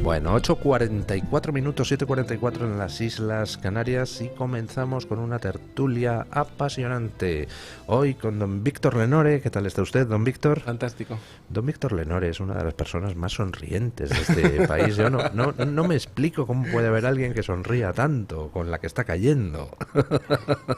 Bueno, 8:44 minutos, 7:44 en las Islas Canarias y comenzamos con una tertulia apasionante. Hoy con don Víctor Lenore. ¿Qué tal está usted, don Víctor? Fantástico. Don Víctor Lenore es una de las personas más sonrientes de este país. Yo no me explico cómo puede haber alguien que sonría tanto con la que está cayendo.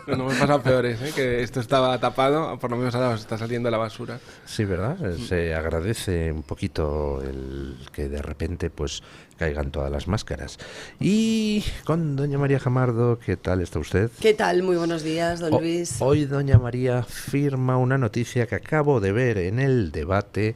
No me he pasado peores, ¿eh? Que esto estaba tapado, por lo menos ahora os está saliendo la basura. Sí, ¿verdad? Se agradece un poquito el que de repente pues caigan todas las máscaras. Y con doña María Jamardo, ¿qué tal está usted? ¿Qué tal? Muy buenos días, don Luis. Hoy doña María firma una noticia que acabo de ver en el debate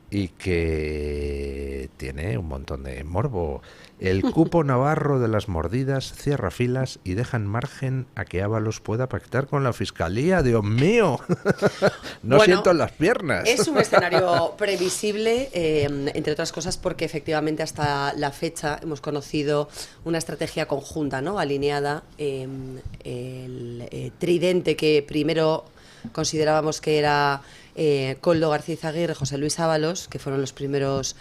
y que tiene un montón de morbo. El cupo navarro de las mordidas cierra filas y dejan margen a que Ábalos pueda pactar con la Fiscalía. ¡Dios mío! No siento las piernas. Es un escenario previsible, entre otras cosas porque efectivamente hasta la fecha hemos conocido una estrategia conjunta, ¿no? Alineada, el tridente que primero considerábamos que era Koldo García Izaguirre, José Luis Ábalos, que fueron los primeros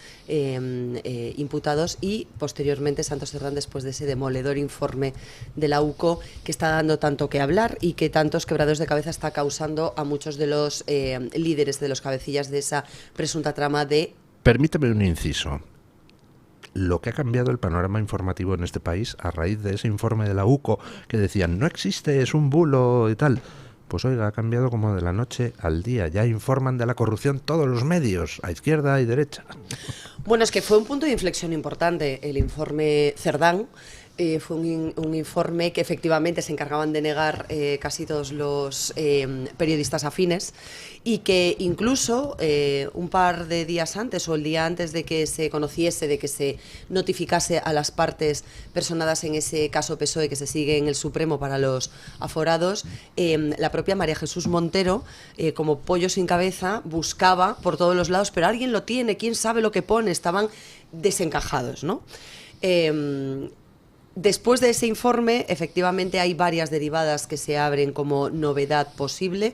imputados, y posteriormente Santos Cerdán, después de ese demoledor informe de la UCO que está dando tanto que hablar y que tantos quebraderos de cabeza está causando a muchos de los líderes, de los cabecillas de esa presunta trama de... Permíteme un inciso. Lo que ha cambiado el panorama informativo en este país a raíz de ese informe de la UCO que decían no existe, es un bulo y tal. Pues oiga, ha cambiado como de la noche al día. Ya informan de la corrupción todos los medios, a izquierda y derecha. Bueno, es que fue un punto de inflexión importante el informe Cerdán. Fue un informe que efectivamente se encargaban de negar casi todos los periodistas afines, y que incluso un par de días antes o el día antes de que se conociese, de que se notificase a las partes personadas en ese caso PSOE que se sigue en el Supremo para los aforados, la propia María Jesús Montero, como pollo sin cabeza, buscaba por todos los lados, pero alguien lo tiene, quién sabe lo que pone, estaban desencajados, ¿no? Después de ese informe, efectivamente hay varias derivadas que se abren como novedad posible,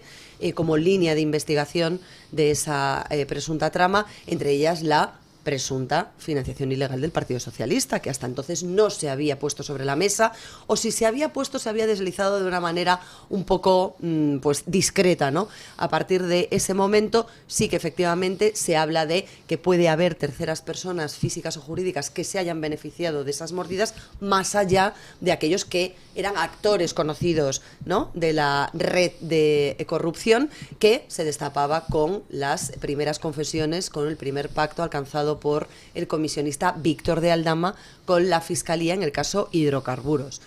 como línea de investigación de esa presunta trama, entre ellas la presunta financiación ilegal del Partido Socialista, que hasta entonces no se había puesto sobre la mesa, o si se había puesto, se había deslizado de una manera un poco pues discreta, ¿no? A partir de ese momento sí que efectivamente se habla de que puede haber terceras personas físicas o jurídicas que se hayan beneficiado de esas mordidas, más allá de aquellos que eran actores conocidos, ¿no?, de la red de corrupción, que se destapaba con las primeras confesiones, con el primer pacto alcanzado por el comisionista Víctor de Aldama con la Fiscalía en el caso Hidrocarburos.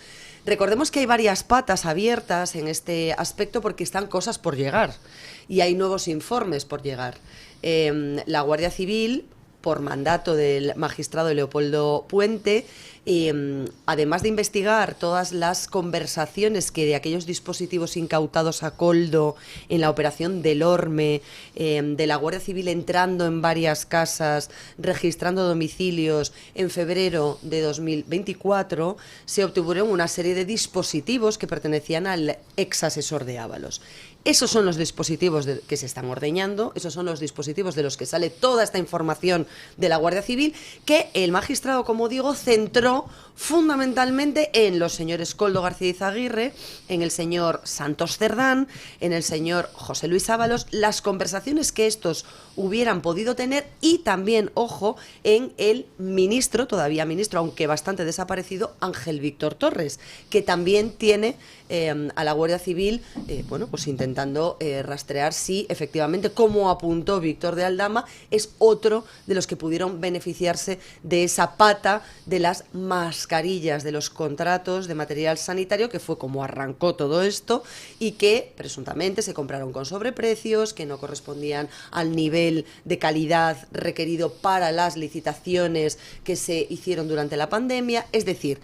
Recordemos que hay varias patas abiertas en este aspecto porque están cosas por llegar y hay nuevos informes por llegar. La Guardia Civil, por mandato del magistrado Leopoldo Puente, además de investigar todas las conversaciones que de aquellos dispositivos incautados a Koldo en la operación del Orme, de la Guardia Civil entrando en varias casas, registrando domicilios, en febrero de 2024 se obtuvieron una serie de dispositivos que pertenecían al ex asesor de Ábalos. Esos son los dispositivos que se están ordeñando, esos son los dispositivos de los que sale toda esta información de la Guardia Civil, que el magistrado, como digo, centró fundamentalmente en los señores Koldo García Izaguirre, en el señor Santos Cerdán, en el señor José Luis Ábalos, las conversaciones que estos hubieran podido tener, y también, ojo, en el ministro, todavía ministro, aunque bastante desaparecido, Ángel Víctor Torres, que también tiene a la Guardia Civil, bueno, pues intentando rastrear si efectivamente, como apuntó Víctor de Aldama, es otro de los que pudieron beneficiarse de esa pata de las mascarillas, de los contratos de material sanitario, que fue como arrancó todo esto, y que presuntamente se compraron con sobreprecios, que no correspondían al nivel de calidad requerido para las licitaciones que se hicieron durante la pandemia. Es decir,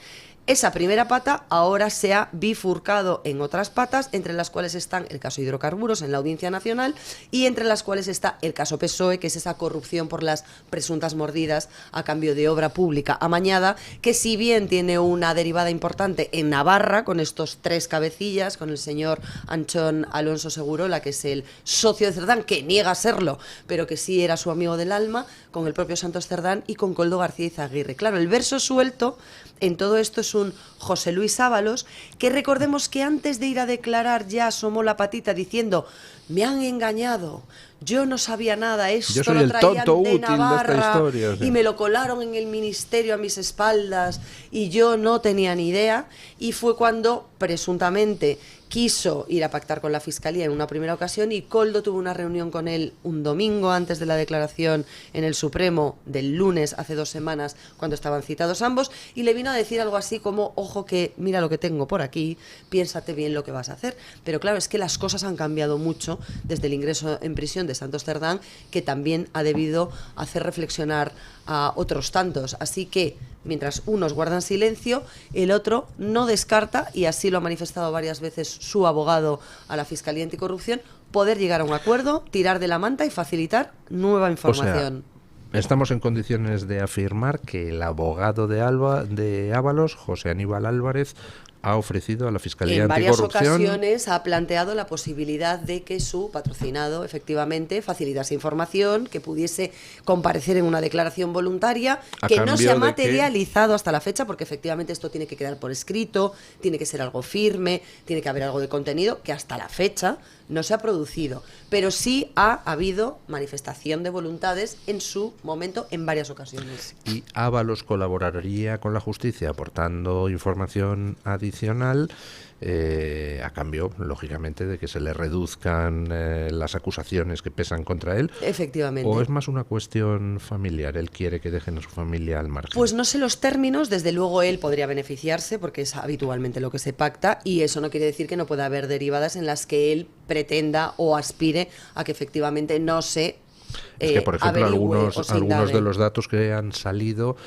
esa primera pata ahora se ha bifurcado en otras patas, entre las cuales están el caso Hidrocarburos en la Audiencia Nacional y entre las cuales está el caso PSOE, que es esa corrupción por las presuntas mordidas a cambio de obra pública amañada, que si bien tiene una derivada importante en Navarra, con estos tres cabecillas, con el señor Anchón Alonso Segurola, que es el socio de Cerdán, que niega serlo, pero que sí era su amigo del alma, con el propio Santos Cerdán y con Koldo García Izaguirre. Claro, el verso suelto en todo esto es un José Luis Ábalos, que recordemos que antes de ir a declarar ya asomó la patita diciendo: me han engañado, yo no sabía nada, esto yo soy lo el traían tonto de útil Navarra de esta historia, sí. y me lo colaron en el ministerio a mis espaldas y yo no tenía ni idea. Y fue cuando presuntamente quiso ir a pactar con la Fiscalía en una primera ocasión, y Koldo tuvo una reunión con él un domingo antes de la declaración en el Supremo del lunes, hace 2 semanas, cuando estaban citados ambos, y le vino a decir algo así como: ojo que mira lo que tengo por aquí, piénsate bien lo que vas a hacer. Pero claro, es que las cosas han cambiado mucho desde el ingreso en prisión de Santos Cerdán, que también ha debido hacer reflexionar a otros tantos. Así que mientras unos guardan silencio, el otro no descarta, y así lo ha manifestado varias veces su abogado a la Fiscalía Anticorrupción, poder llegar a un acuerdo, tirar de la manta y facilitar nueva información. O sea, estamos en condiciones de afirmar que el abogado de Ábalos, José Aníbal Álvarez, ha ofrecido a la Fiscalía en varias Anticorrupción... ocasiones ha planteado la posibilidad de que su patrocinado efectivamente facilitase información, que pudiese comparecer en una declaración voluntaria, que no se ha materializado hasta la fecha, porque efectivamente esto tiene que quedar por escrito, tiene que ser algo firme, tiene que haber algo de contenido, que hasta la fecha no se ha producido. Pero sí ha habido manifestación de voluntades en su momento en varias ocasiones. Y Ábalos colaboraría con la justicia aportando información adicional a cambio, lógicamente, de que se le reduzcan las acusaciones que pesan contra él. Efectivamente. ¿O es más una cuestión familiar? ¿Él quiere que dejen a su familia al margen? Pues no sé los términos, desde luego él podría beneficiarse porque es habitualmente lo que se pacta, y eso no quiere decir que no pueda haber derivadas en las que él pretenda o aspire a que efectivamente no se es que, por ejemplo, algunos indague. de los datos que han salido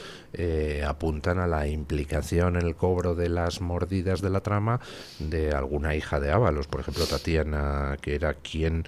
apuntan a la implicación en el cobro de las mordidas de la trama de alguna hija de Ábalos. Por ejemplo, Tatiana, que era quien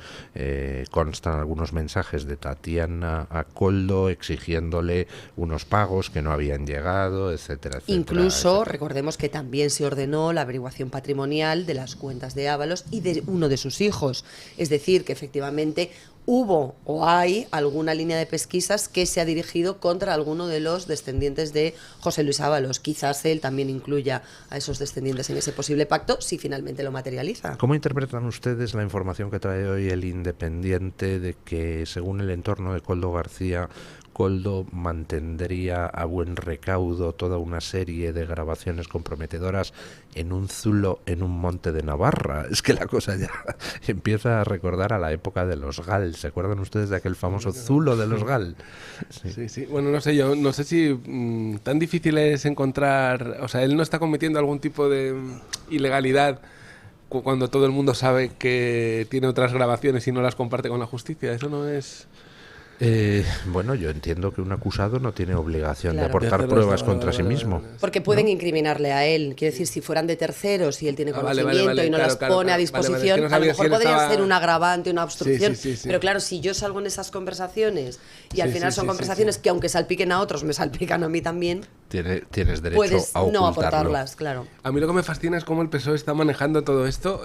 constan algunos mensajes de Tatiana a Koldo exigiéndole unos pagos que no habían llegado, etcétera, etcétera. Incluso, etcétera. recordemos que también se ordenó la averiguación patrimonial de las cuentas de Ábalos y de uno de sus hijos. Es decir, que efectivamente hubo o hay alguna línea de pesquisas que se ha dirigido contra alguno de los descendientes de José Luis Ábalos. Quizás él también incluya a esos descendientes en ese posible pacto, si finalmente lo materializa. ¿Cómo interpretan ustedes la información que trae hoy El Independiente de que, según el entorno de Koldo García, Koldo mantendría a buen recaudo toda una serie de grabaciones comprometedoras en un zulo en un monte de Navarra? Es que la cosa ya empieza a recordar a la época de los GAL. ¿Se acuerdan ustedes de aquel famoso zulo de los GAL? Sí, sí, sí. Bueno, no sé, yo no sé si tan difícil es encontrar... O sea, él no está cometiendo algún tipo de ilegalidad cuando todo el mundo sabe que tiene otras grabaciones y no las comparte con la justicia. Eso no es... Bueno, yo entiendo que un acusado no tiene obligación Claro. de aportar pruebas contra sí mismo. Porque pueden incriminarle a él. Quiero decir, si fueran de terceros y él tiene vale, conocimiento vale, y no claro, las claro, pone a vale, disposición, vale, es que no a lo sabía mejor si él podría estaba... ser un agravante, una obstrucción. Sí, sí, sí, sí. Pero claro, si yo salgo en esas conversaciones y al Sí, final sí, son sí, conversaciones sí. que, aunque salpiquen a otros, me salpican a mí también, Tienes derecho puedes a ocultarlo. no aportarlas, claro. A mí lo que me fascina es cómo el PSOE está manejando todo esto,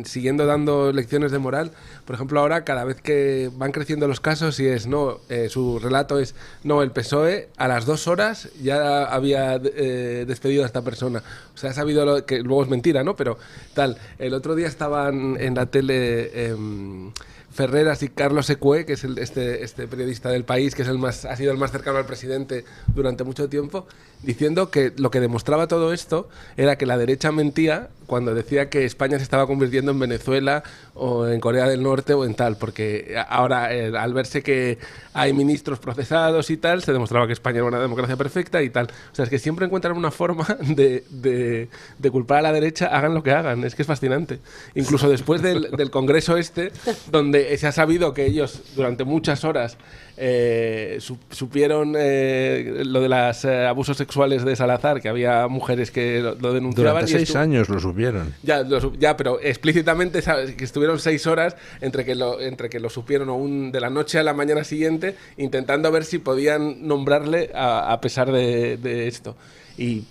siguiendo dando lecciones de moral. Por ejemplo, ahora cada vez que van creciendo los casos y su relato es, no, el PSOE a las 2 horas ya había despedido a esta persona. O sea, ha sabido que luego es mentira, ¿no? Pero tal, el otro día estaban en la tele... Ferreras y Carlos Ecue, que es este periodista del País, que es ha sido el más cercano al presidente durante mucho tiempo, diciendo que lo que demostraba todo esto era que la derecha mentía cuando decía que España se estaba convirtiendo en Venezuela o en Corea del Norte o en tal, porque ahora al verse que hay ministros procesados y tal, se demostraba que España era una democracia perfecta y tal. O sea, es que siempre encuentran una forma de culpar a la derecha, hagan lo que hagan. Es que es fascinante. Incluso después del Congreso donde se ha sabido que ellos durante muchas horas supieron lo de los abusos sexuales de Salazar, que había mujeres que lo denunciaban. Durante 6 años lo supieron. Ya, pero explícitamente que estuvieron 6 horas entre que lo supieron de la noche a la mañana siguiente, intentando ver si podían nombrarle a pesar de esto.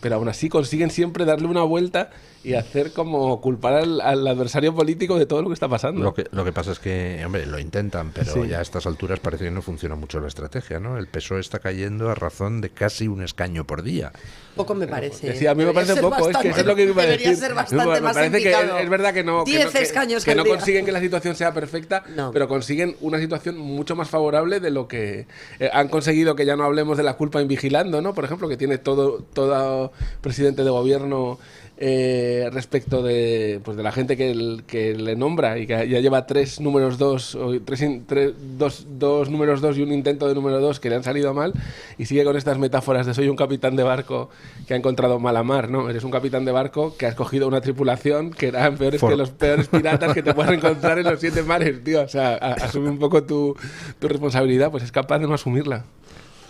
pero aún así consiguen siempre darle una vuelta y hacer como culpar al adversario político de todo lo que está pasando. Lo que pasa es que, hombre, lo intentan, pero Sí. ya a estas alturas parece que no funciona mucho la estrategia, ¿no? El PSOE está cayendo a razón de casi un escaño por día. Poco me parece. Sí, a mí me Debería parece ser poco, es que eso es lo que iba a decir. Debería ser bastante Me más parece que indicado. es verdad que no, 10 escaños que al no día. consiguen que la situación sea perfecta, No. pero consiguen una situación mucho más favorable de lo que han conseguido. Que ya no hablemos de la culpa en Vigilando, ¿no? Por ejemplo, que tiene todo presidente de gobierno respecto de la gente que le nombra y que ya lleva dos números 2 y un intento de número 2 que le han salido mal, y sigue con estas metáforas de soy un capitán de barco que ha encontrado mala mar, ¿no? Eres un capitán de barco que has cogido una tripulación que eran peores que los peores piratas que te puedas encontrar en los 7 mares, tío. O sea, asume un poco tu responsabilidad, pues es capaz de no asumirla.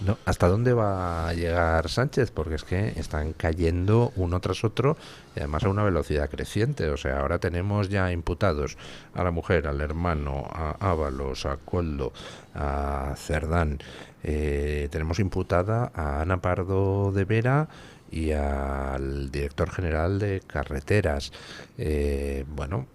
No, ¿hasta dónde va a llegar Sánchez? Porque es que están cayendo uno tras otro y además a una velocidad creciente. O sea, ahora tenemos ya imputados a la mujer, al hermano, a Ábalos, a Koldo, a Cerdán. Tenemos imputada a Ana Pardo de Vera y al director general de Carreteras. Bueno,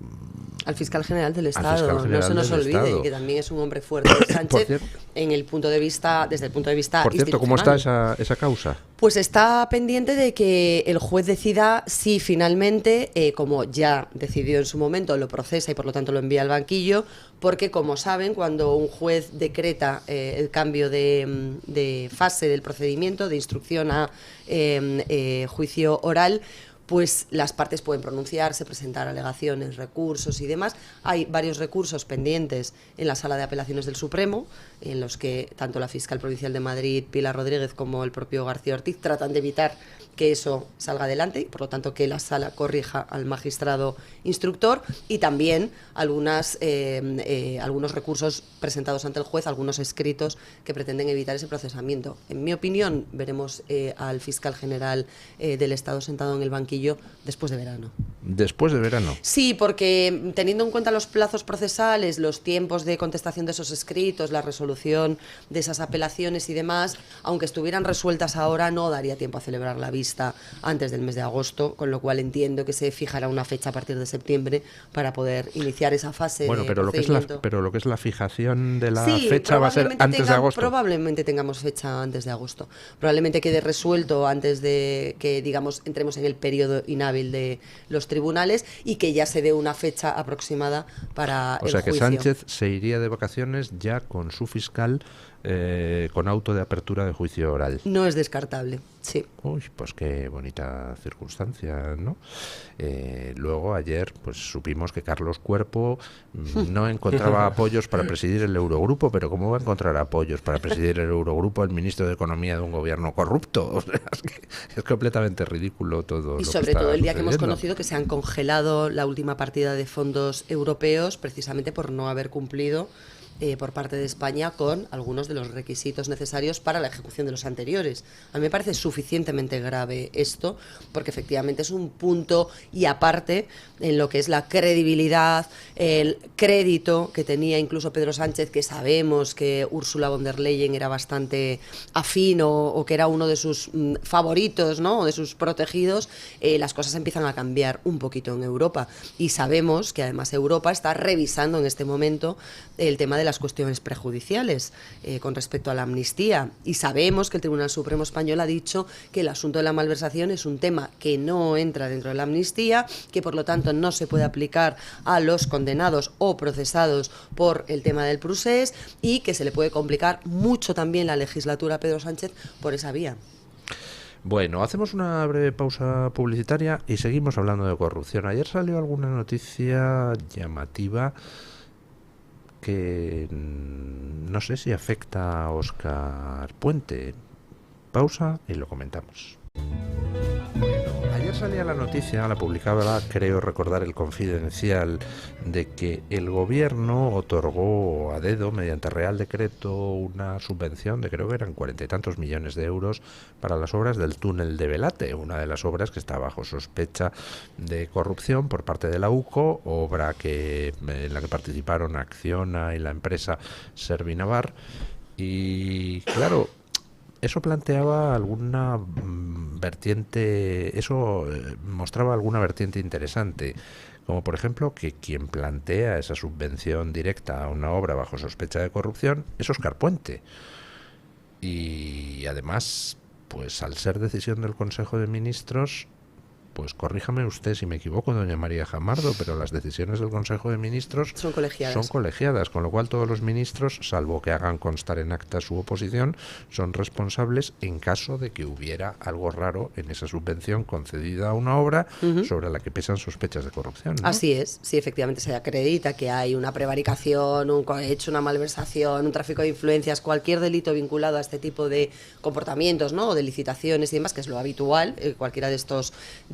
Al fiscal general del Al Estado, fiscal no general se nos del olvide, Estado. que también es un hombre fuerte, Sánchez, cierto. en el punto de vista, desde el punto de vista por cierto, ¿cómo está institucional. esa causa? Pues está pendiente de que el juez decida si finalmente, como ya decidió en su momento, lo procesa y por lo tanto lo envía al banquillo, porque como saben, cuando un juez decreta el cambio de fase del procedimiento, de instrucción a juicio oral, pues las partes pueden pronunciarse, presentar alegaciones, recursos y demás. Hay varios recursos pendientes en la Sala de Apelaciones del Supremo, en los que tanto la fiscal provincial de Madrid, Pilar Rodríguez, como el propio García Ortiz tratan de evitar que eso salga adelante y por lo tanto que la sala corrija al magistrado instructor, y también algunos recursos presentados ante el juez, algunos escritos que pretenden evitar ese procesamiento. En mi opinión, veremos al fiscal general del Estado sentado en el banquillo después de verano. Después de verano. Sí, porque teniendo en cuenta los plazos procesales, los tiempos de contestación de esos escritos, la resolución de esas apelaciones y demás, aunque estuvieran resueltas ahora, no daría tiempo a celebrar la vista antes del mes de agosto, con lo cual entiendo que se fijará una fecha a partir de septiembre para poder iniciar esa fase Bueno, de pero lo que es la fijación de la Sí, fecha va a ser probablemente antes de agosto. Probablemente tengamos fecha antes de agosto. Probablemente quede resuelto antes de que, digamos, entremos en el periodo inhábil de los tribunales y que ya se dé una fecha aproximada para O el sea que juicio. Sánchez se iría de vacaciones ya con su fiscal con auto de apertura de juicio oral. No es descartable, sí. Uy, pues qué bonita circunstancia, ¿no? Luego ayer pues supimos que Carlos Cuerpo no encontraba apoyos para presidir el Eurogrupo, pero ¿cómo va a encontrar apoyos para presidir el Eurogrupo el ministro de Economía de un gobierno corrupto? O sea, es completamente ridículo todo. Y lo sobre que está todo el día que hemos sucediendo. conocido que se han congelado la última partida de fondos europeos precisamente por no haber cumplido por parte de España con algunos de los requisitos necesarios para la ejecución de los anteriores. A mí me parece suficientemente grave esto, porque efectivamente es un punto y aparte en lo que es la credibilidad, el crédito que tenía incluso Pedro Sánchez, que sabemos que Ursula von der Leyen era bastante afín o que era uno de sus favoritos, ¿no? O de sus protegidos. Las cosas empiezan a cambiar un poquito en Europa y sabemos que además Europa está revisando en este momento el tema de las cuestiones prejudiciales con respecto a la amnistía, y sabemos que el Tribunal Supremo Español ha dicho que el asunto de la malversación es un tema que no entra dentro de la amnistía, que por lo tanto no se puede aplicar a los condenados o procesados por el tema del procés y que se le puede complicar mucho también la legislatura a Pedro Sánchez por esa vía. Bueno, hacemos una breve pausa publicitaria y seguimos hablando de corrupción. Ayer salió alguna noticia llamativa que no sé si afecta a Óscar Puente. Pausa y lo comentamos. Ayer salía la noticia, la publicaba, creo recordar, El Confidencial, de que el gobierno otorgó a dedo, mediante Real Decreto, una subvención de creo que eran 40 y tantos millones de euros para las obras del túnel de Belate, una de las obras que está bajo sospecha de corrupción por parte de la UCO, obra en la que participaron Acciona y la empresa Servinavar. Y claro, eso planteaba alguna vertiente, eso mostraba alguna vertiente interesante, como por ejemplo que quien plantea esa subvención directa a una obra bajo sospecha de corrupción es Óscar Puente. Y además, pues al ser decisión del Consejo de Ministros, pues corríjame usted si me equivoco, doña María Jamardo, pero las decisiones del Consejo de Ministros son colegiadas, con lo cual todos los ministros, salvo que hagan constar en acta su oposición, son responsables en caso de que hubiera algo raro en esa subvención concedida a una obra sobre la que pesan sospechas de corrupción, ¿no? Así es, si efectivamente se acredita que hay una prevaricación, un cohecho, una malversación, un tráfico de influencias, cualquier delito vinculado a este tipo de comportamientos, ¿no? O de licitaciones y demás, que es lo habitual, cualquiera de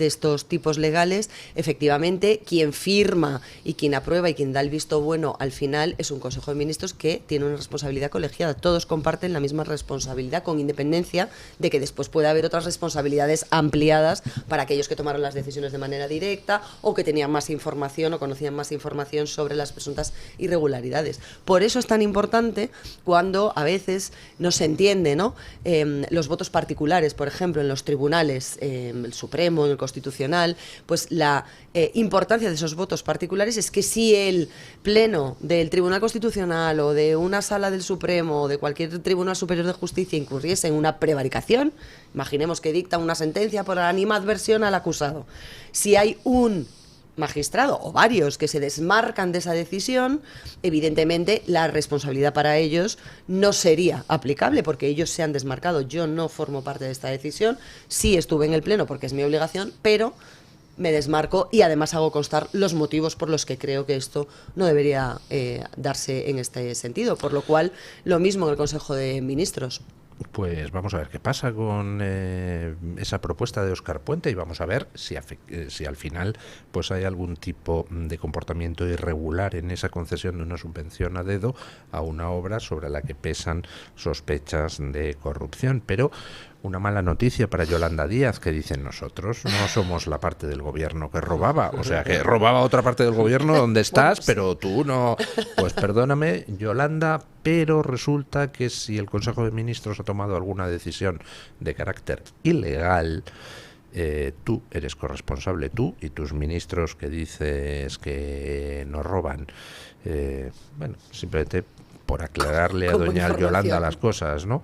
estos tipos legales, efectivamente quien firma y quien aprueba y quien da el visto bueno al final es un Consejo de Ministros que tiene una responsabilidad colegiada. Todos comparten la misma responsabilidad, con independencia de que después pueda haber otras responsabilidades ampliadas para aquellos que tomaron las decisiones de manera directa o que tenían más información o conocían más información sobre las presuntas irregularidades. Por eso es tan importante cuando a veces no se entiende, ¿no? Los votos particulares, por ejemplo, en los tribunales, el Supremo, en el Constitucional, pues la importancia de esos votos particulares es que si el Pleno del Tribunal Constitucional o de una sala del Supremo o de cualquier Tribunal Superior de Justicia incurriese en una prevaricación, imaginemos que dicta una sentencia por animadversión al acusado, si hay un magistrado o varios que se desmarcan de esa decisión, evidentemente la responsabilidad para ellos no sería aplicable porque ellos se han desmarcado. Yo no formo parte de esta decisión, sí estuve en el Pleno porque es mi obligación, pero me desmarco y además hago constar los motivos por los que creo que esto no debería darse en este sentido. Por lo cual, lo mismo en el Consejo de Ministros. Pues vamos a ver qué pasa con esa propuesta de Óscar Puente y vamos a ver si al final pues hay algún tipo de comportamiento irregular en esa concesión de una subvención a dedo a una obra sobre la que pesan sospechas de corrupción. Pero una mala noticia para Yolanda Díaz, que dicen: nosotros no somos la parte del gobierno que robaba, o sea, que robaba otra parte del gobierno donde estás, pero tú no. Pues perdóname, Yolanda, pero resulta que si el Consejo de Ministros ha tomado alguna decisión de carácter ilegal, tú eres corresponsable, tú y tus ministros que dices que no roban. Bueno, simplemente por aclararle a doña Yolanda las cosas, ¿no?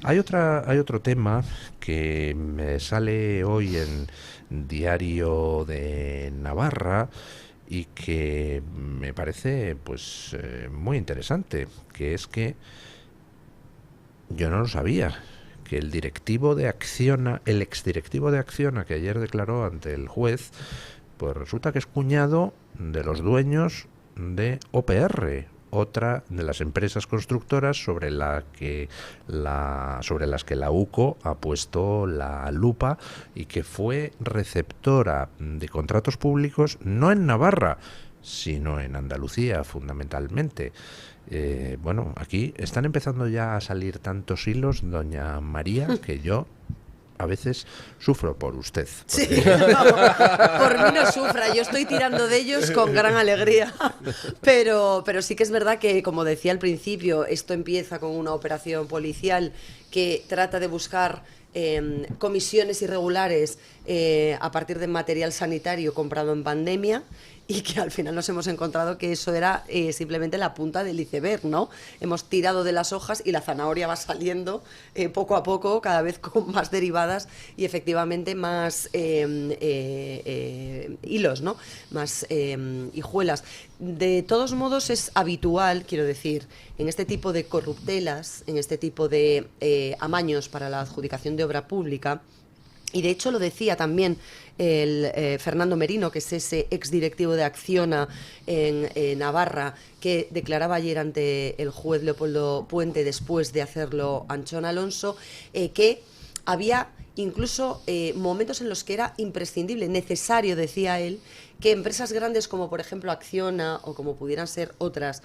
Hay otro tema que me sale hoy en Diario de Navarra y que me parece pues muy interesante, que es que yo no lo sabía, que el exdirectivo de Acciona, que ayer declaró ante el juez, pues resulta que es cuñado de los dueños de OPR, otra de las empresas constructoras sobre las que la UCO ha puesto la lupa y que fue receptora de contratos públicos no en Navarra, sino en Andalucía fundamentalmente. Bueno, aquí están empezando ya a salir tantos hilos, doña María, que yo a veces sufro por usted. Sí, no, por mí no sufra, yo estoy tirando de ellos con gran alegría. Pero sí que es verdad que, como decía al principio, esto empieza con una operación policial que trata de buscar comisiones irregulares a partir de material sanitario comprado en pandemia, y que al final nos hemos encontrado que eso era simplemente la punta del iceberg, ¿no? Hemos tirado de las hojas y la zanahoria va saliendo poco a poco, cada vez con más derivadas y efectivamente más hilos, ¿no? Más hijuelas. De todos modos es habitual, quiero decir, en este tipo de corruptelas, en este tipo de amaños para la adjudicación de obra pública, y de hecho lo decía también el Fernando Merino, que es ese exdirectivo de Acciona en Navarra, que declaraba ayer ante el juez Leopoldo Puente después de hacerlo Anchón Alonso, que había incluso momentos en los que era imprescindible, necesario, decía él, que empresas grandes como por ejemplo Acciona o como pudieran ser otras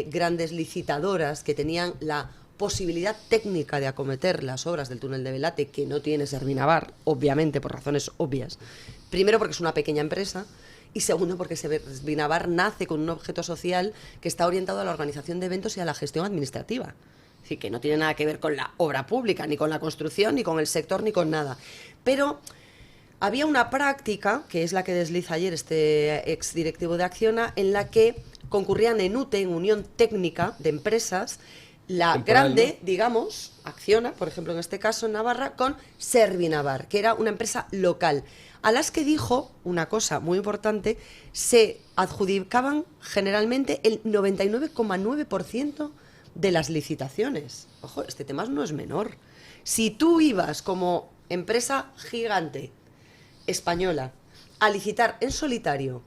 grandes licitadoras que tenían la posibilidad técnica de acometer las obras del túnel de Belate, que no tiene Servinavar, obviamente, por razones obvias. Primero, porque es una pequeña empresa, y segundo, porque Servinavar nace con un objeto social que está orientado a la organización de eventos y a la gestión administrativa. decir, que no tiene nada que ver con la obra pública, ni con la construcción, ni con el sector, ni con nada. Pero había una práctica, que es la que desliza ayer este exdirectivo de Acciona, en la que concurrían en UTE, en Unión Técnica de Empresas, la Temporal, grande, ¿no? digamos, Acciona, por ejemplo en este caso en Navarra, con Servinavar, que era una empresa local, a las que dijo una cosa muy importante: se adjudicaban generalmente el 99,9% de las licitaciones. Ojo, este tema no es menor. Si tú ibas como empresa gigante española a licitar en solitario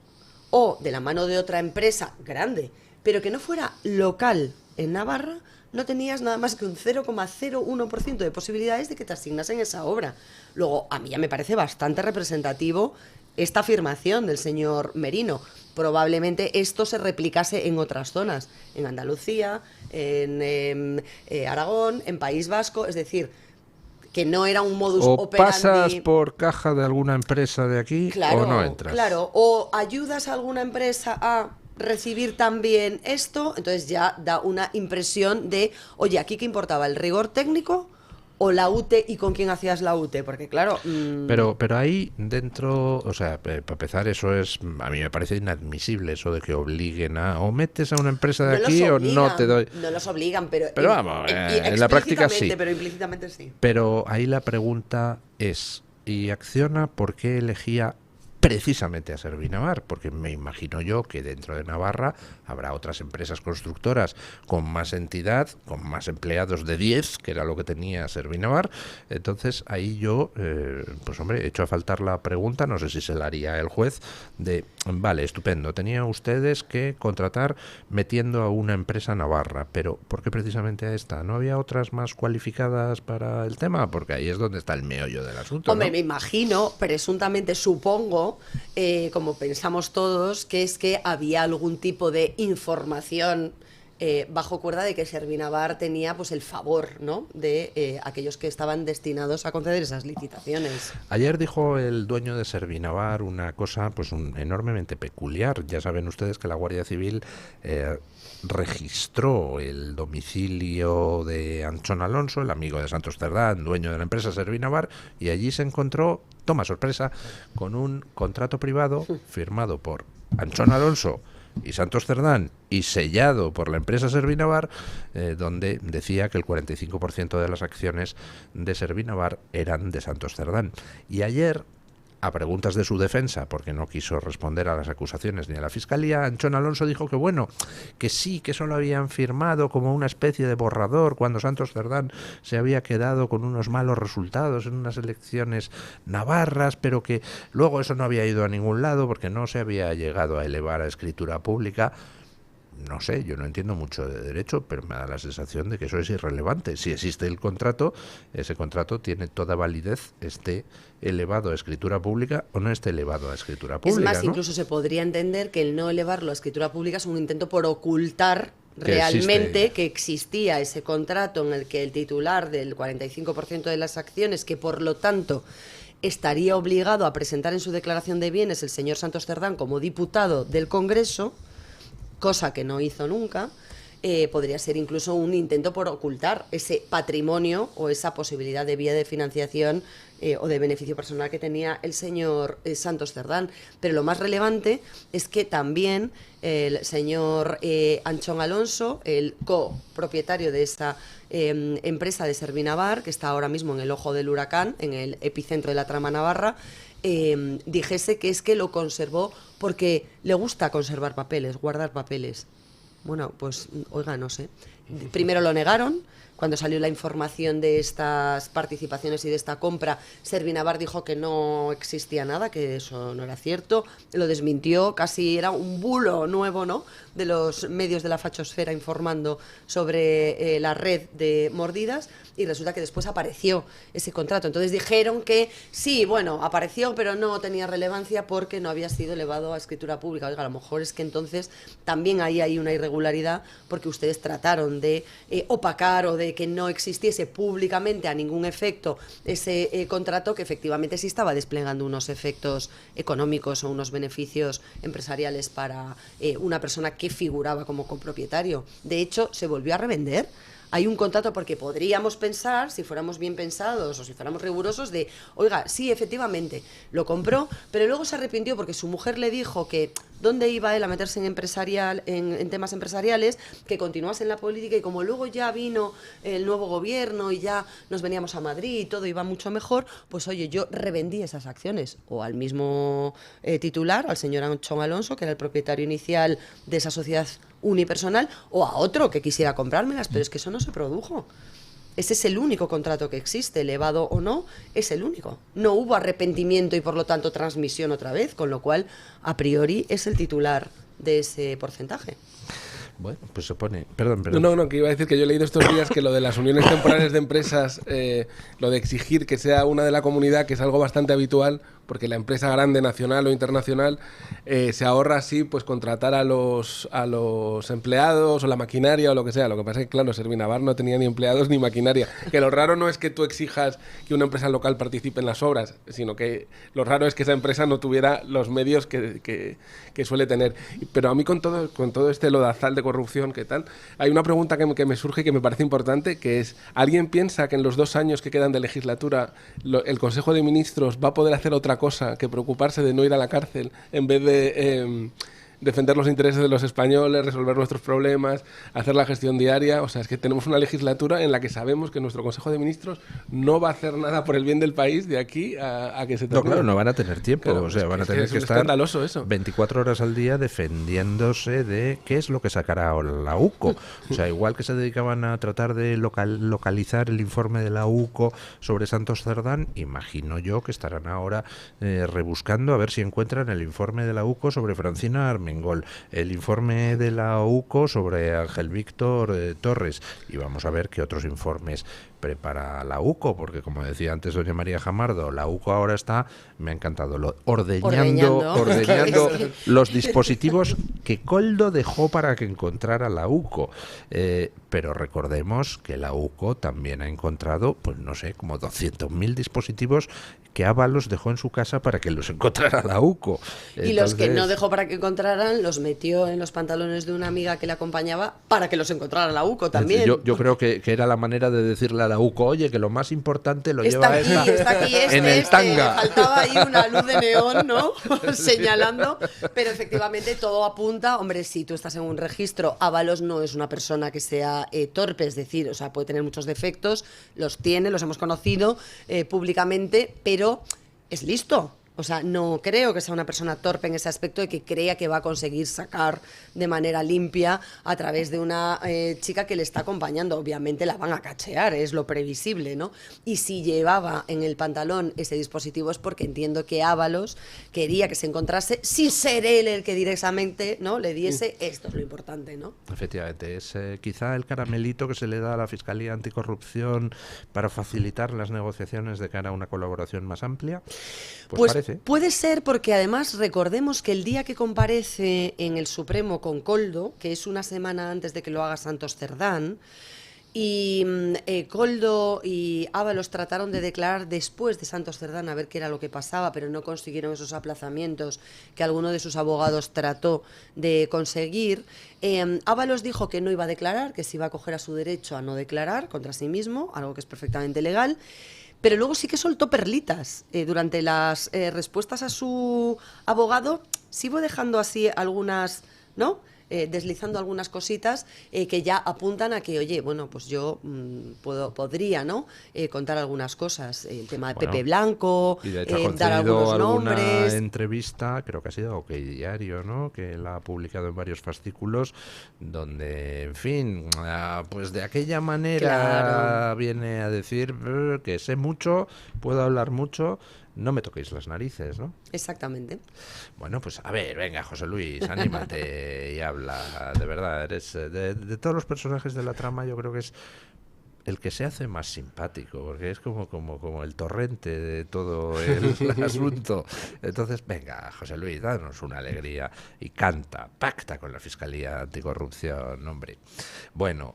o de la mano de otra empresa grande, pero que no fuera local en Navarra, no tenías nada más que un 0,01% de posibilidades de que te asignasen esa obra. Luego, a mí ya me parece bastante representativo esta afirmación del señor Merino. Probablemente esto se replicase en otras zonas, en Andalucía, en Aragón, en País Vasco, es decir, que no era un modus O operandi. pasas por caja de alguna empresa de aquí Claro, o no entras. claro, o ayudas a alguna empresa a recibir también esto, entonces ya da una impresión de, oye, ¿aquí qué importaba? ¿El rigor técnico o la UTE y con quién hacías la UTE? Porque claro... Pero ahí dentro, o sea, para empezar, eso es, a mí me parece inadmisible eso de que obliguen a, o metes a una empresa de no aquí los o obligan, no te doy. No los obligan, pero... Pero vamos, en la práctica sí. Pero implícitamente sí. Pero ahí la pregunta es, ¿y Acciona por qué elegía precisamente a Servinavar? Porque me imagino yo que dentro de Navarra habrá otras empresas constructoras con más entidad, con más empleados de 10, que era lo que tenía Servinavar. Entonces ahí yo, pues hombre, he hecho a faltar la pregunta, no sé si se la haría el juez, de, vale, estupendo, tenían ustedes que contratar metiendo a una empresa navarra, pero ¿por qué precisamente a esta? ¿No había otras más cualificadas para el tema? Porque ahí es donde está el meollo del asunto, Hombre, ¿no? me imagino, presuntamente supongo, como pensamos todos, que es que había algún tipo de información bajo cuerda de que Servinavar tenía pues el favor, ¿no?, de aquellos que estaban destinados a conceder esas licitaciones. Ayer dijo el dueño de Servinavar una cosa pues enormemente peculiar. Ya saben ustedes que la Guardia Civil registró el domicilio de Anchón Alonso, el amigo de Santos Cerdán, dueño de la empresa Servinavar, y allí se encontró, toma sorpresa, con un contrato privado firmado por Anchón Alonso y Santos Cerdán y sellado por la empresa Servinavar, donde decía que el 45% de las acciones de Servinavar eran de Santos Cerdán. Y ayer, a preguntas de su defensa, porque no quiso responder a las acusaciones ni a la fiscalía, Anchón Alonso dijo que bueno, que sí, que eso lo habían firmado como una especie de borrador cuando Santos Cerdán se había quedado con unos malos resultados en unas elecciones navarras, pero que luego eso no había ido a ningún lado porque no se había llegado a elevar a escritura pública. No sé, yo no entiendo mucho de derecho, pero me da la sensación de que eso es irrelevante. Si existe el contrato, ese contrato tiene toda validez, esté elevado a escritura pública o no esté elevado a escritura pública. Es más, ¿no? incluso se podría entender que el no elevarlo a escritura pública es un intento por ocultar realmente existe. que existía ese contrato en el que el titular del 45% de las acciones, que por lo tanto estaría obligado a presentar en su declaración de bienes el señor Santos Cerdán como diputado del Congreso, cosa que no hizo nunca, podría ser incluso un intento por ocultar ese patrimonio o esa posibilidad de vía de financiación o de beneficio personal que tenía el señor Santos Cerdán. Pero lo más relevante es que también el señor Anchón Alonso, el copropietario de esta empresa de Servinavar, que está ahora mismo en el ojo del huracán, en el epicentro de la trama navarra, dijese que es que lo conservó porque le gusta conservar papeles, guardar papeles. Bueno, pues, oiga, no sé. Primero lo negaron. Cuando salió la información de estas participaciones y de esta compra, Servinavar dijo que no existía nada, que eso no era cierto. Lo desmintió, casi era un bulo nuevo, ¿no?, de los medios de la fachosfera informando sobre la red de mordidas, y resulta que después apareció ese contrato. Entonces dijeron que sí, bueno, apareció, pero no tenía relevancia porque no había sido elevado a escritura pública. Oiga, a lo mejor es que entonces también ahí hay una irregularidad, porque ustedes trataron de opacar o de que no existiese públicamente a ningún efecto ese contrato, que efectivamente sí estaba desplegando unos efectos económicos o unos beneficios empresariales para una persona que figuraba como copropietario. De hecho, se volvió a revender hay un contrato, porque podríamos pensar, si fuéramos bien pensados o si fuéramos rigurosos, de, oiga, sí, efectivamente, lo compró, pero luego se arrepintió porque su mujer le dijo que dónde iba él a meterse en temas empresariales, que continuase en la política, y como luego ya vino el nuevo gobierno y ya nos veníamos a Madrid y todo iba mucho mejor, pues oye, yo revendí esas acciones, o al mismo titular, al señor Anchón Alonso, que era el propietario inicial de esa sociedad unipersonal, o a otro que quisiera comprármelas, pero es que eso no se produjo. Ese es el único contrato que existe, elevado o no, es el único. No hubo arrepentimiento y por lo tanto transmisión otra vez, con lo cual a priori es el titular de ese porcentaje. Bueno, pues se pone... Perdón. No, que iba a decir que yo he leído estos días que lo de las uniones temporales de empresas, lo de exigir que sea una de la comunidad, que es algo bastante habitual, porque la empresa grande, nacional o internacional, se ahorra así pues contratar a los empleados o la maquinaria o lo que sea. Lo que pasa es que, claro, Servinavar no tenía ni empleados ni maquinaria. Que lo raro no es que tú exijas que una empresa local participe en las obras, sino que lo raro es que esa empresa no tuviera los medios que suele tener. Pero a mí con todo este lodazal de corrupción, ¿qué tal? Hay una pregunta que me surge y que me parece importante, que es, ¿alguien piensa que en los 2 años que quedan de legislatura el Consejo de Ministros va a poder hacer otra cosa que preocuparse de no ir a la cárcel en vez de defender los intereses de los españoles, resolver nuestros problemas, hacer la gestión diaria? O sea, es que tenemos una legislatura en la que sabemos que nuestro Consejo de Ministros no va a hacer nada por el bien del país de aquí a que se termine. No, claro, no van a tener tiempo, Claro, o sea, van a tener que estar escandaloso eso. 24 horas al día defendiéndose de qué es lo que sacará la UCO. O sea, igual que se dedicaban a tratar de localizar el informe de la UCO sobre Santos Cerdán, imagino yo que estarán ahora rebuscando a ver si encuentran el informe de la UCO sobre Francina Armengol, el informe de la UCO sobre Ángel Víctor Torres, y vamos a ver qué otros informes prepara la UCO, porque como decía antes doña María Jamardo, la UCO ahora está, me ha encantado, ordeñando los dispositivos que Koldo dejó para que encontrara la UCO. Pero recordemos que la UCO también ha encontrado, pues no sé, como 200.000 dispositivos que Ábalos dejó en su casa para que los encontrara la UCO. Y los que no dejó para que encontraran, los metió en los pantalones de una amiga que le acompañaba para que los encontrara la UCO también. Yo creo que era la manera de decirle a la UCO, oye, que lo más importante lo está lleva aquí en el tanga. Faltaba ahí una luz de neón, ¿no? Señalando, pero efectivamente todo apunta, hombre, si tú estás en un registro, Ábalos no es una persona que sea torpe, es decir, o sea, puede tener muchos defectos, los tiene, los hemos conocido públicamente, pero es listo. O sea, no creo que sea una persona torpe en ese aspecto de que crea que va a conseguir sacar de manera limpia a través de una chica que le está acompañando. Obviamente la van a cachear, es lo previsible, ¿no? Y si llevaba en el pantalón ese dispositivo es porque entiendo que Ábalos quería que se encontrase sin ser él el que directamente, ¿no?, le diese. Esto es lo importante, ¿no? Efectivamente, es quizá el caramelito que se le da a la Fiscalía Anticorrupción para facilitar las negociaciones de cara a una colaboración más amplia. Pues parece. Puede ser, porque además recordemos que el día que comparece en el Supremo con Koldo, que es una semana antes de que lo haga Santos Cerdán, y Koldo y Ábalos trataron de declarar después de Santos Cerdán a ver qué era lo que pasaba, pero no consiguieron esos aplazamientos que alguno de sus abogados trató de conseguir. Ábalos dijo que no iba a declarar, que se iba a acoger a su derecho a no declarar contra sí mismo, algo que es perfectamente legal. Pero luego sí que soltó perlitas. Durante las respuestas a su abogado, sí fue dejando así algunas, ¿no?, deslizando algunas cositas que ya apuntan a que, oye, bueno, pues yo podría, ¿no?, contar algunas cosas. El tema de Pepe Blanco, y de hecho, dar algunos nombres. Alguna entrevista, creo que ha sido OK Diario, ¿no?, que la ha publicado en varios fascículos, donde, en fin, pues de aquella manera viene a decir que sé mucho, puedo hablar mucho, no me toquéis las narices, ¿no? Exactamente. Bueno, pues a ver, venga, José Luis, anímate y habla. De verdad, eres de todos los personajes de la trama, yo creo que es el que se hace más simpático, porque es como el torrente de todo el asunto. Entonces, venga, José Luis, danos una alegría y pacta con la Fiscalía Anticorrupción, hombre. Bueno,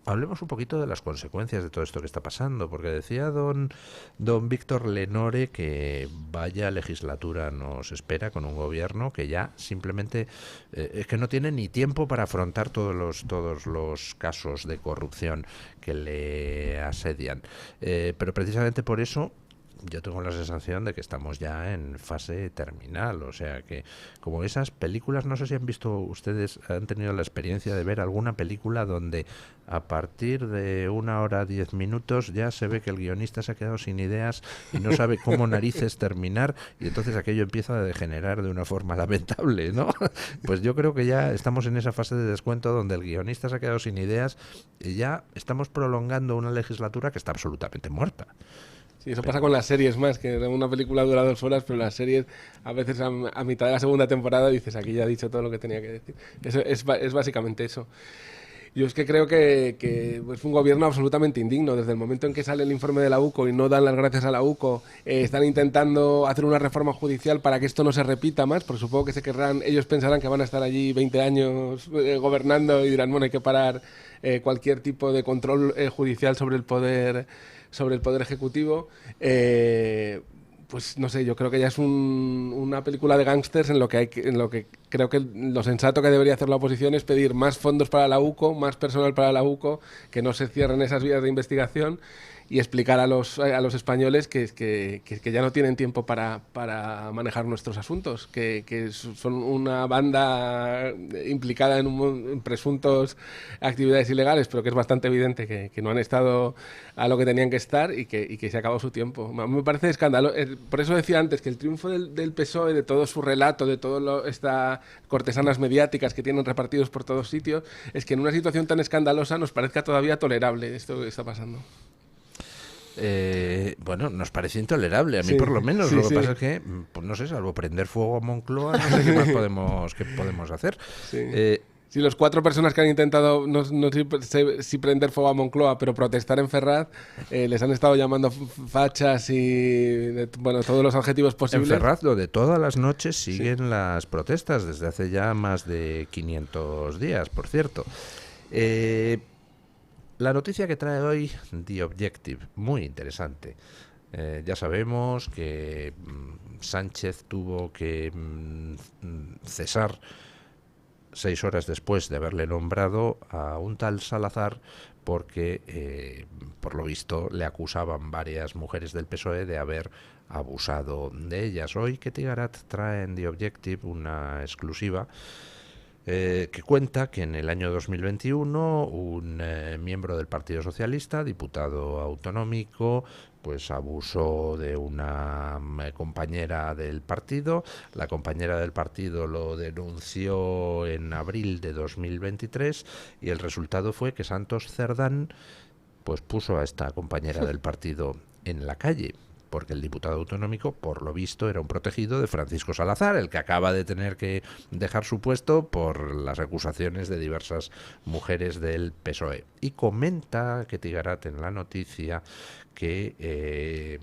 hablemos un poquito de las consecuencias de todo esto que está pasando, porque decía don Víctor Lenore que vaya legislatura nos espera con un gobierno que ya simplemente es que no tiene ni tiempo para afrontar todos los casos de corrupción que le asedian. Pero precisamente por eso yo tengo la sensación de que estamos ya en fase terminal, o sea que como esas películas, no sé si han visto ustedes, han tenido la experiencia de ver alguna película donde a partir de 1 hora 10 minutos ya se ve que el guionista se ha quedado sin ideas y no sabe cómo narices terminar y entonces aquello empieza a degenerar de una forma lamentable, ¿no? Pues yo creo que ya estamos en esa fase de descuento donde el guionista se ha quedado sin ideas y ya estamos prolongando una legislatura que está absolutamente muerta. Sí, eso pasa con las series más, que una película dura 2 horas, pero las series a veces a mitad de la segunda temporada dices, aquí ya he dicho todo lo que tenía que decir. Eso es básicamente eso. Yo es que creo que es un gobierno absolutamente indigno. Desde el momento en que sale el informe de la UCO y no dan las gracias a la UCO, están intentando hacer una reforma judicial para que esto no se repita más, porque supongo que ellos pensarán que van a estar allí 20 años gobernando y dirán, bueno, hay que parar cualquier tipo de control judicial sobre el poder ejecutivo. Pues no sé, yo creo que ya es una película de gángsters en lo que creo que lo sensato que debería hacer la oposición es pedir más fondos para la UCO, más personal para la UCO, que no se cierren esas vías de investigación y explicar a los españoles que ya no tienen tiempo para manejar nuestros asuntos, que son una banda implicada en presuntos actividades ilegales, pero que es bastante evidente que no han estado a lo que tenían que estar y que se ha acabado su tiempo. A mí me parece escándalo. Por eso decía antes que el triunfo del PSOE, de todo su relato, de todas estas cortesanas mediáticas que tienen repartidos por todos sitios, es que en una situación tan escandalosa nos parezca todavía tolerable esto que está pasando. Bueno, nos parece intolerable, a mí por lo menos. Sí, lo que pasa es que, pues no sé, salvo prender fuego a Moncloa, no sé qué podemos hacer. Sí. Si los 4 personas que han intentado, no sé si prender fuego a Moncloa, pero protestar en Ferraz, les han estado llamando fachas y, bueno, todos los adjetivos posibles. En Ferraz, donde todas las noches siguen las protestas, desde hace ya más de 500 días, por cierto. La noticia que trae hoy The Objective, muy interesante. Ya sabemos que Sánchez tuvo que cesar 6 horas después de haberle nombrado a un tal Salazar porque, por lo visto, le acusaban varias mujeres del PSOE de haber abusado de ellas. Hoy Ketty Garat trae en The Objective una exclusiva que cuenta que en el año 2021 un miembro del Partido Socialista, diputado autonómico, pues abusó de una compañera del partido. La compañera del partido lo denunció en abril de 2023 y el resultado fue que Santos Cerdán pues puso a esta compañera del partido en la calle, porque el diputado autonómico, por lo visto, era un protegido de Francisco Salazar, el que acaba de tener que dejar su puesto por las acusaciones de diversas mujeres del PSOE. Y comenta Ketty Garat en la noticia que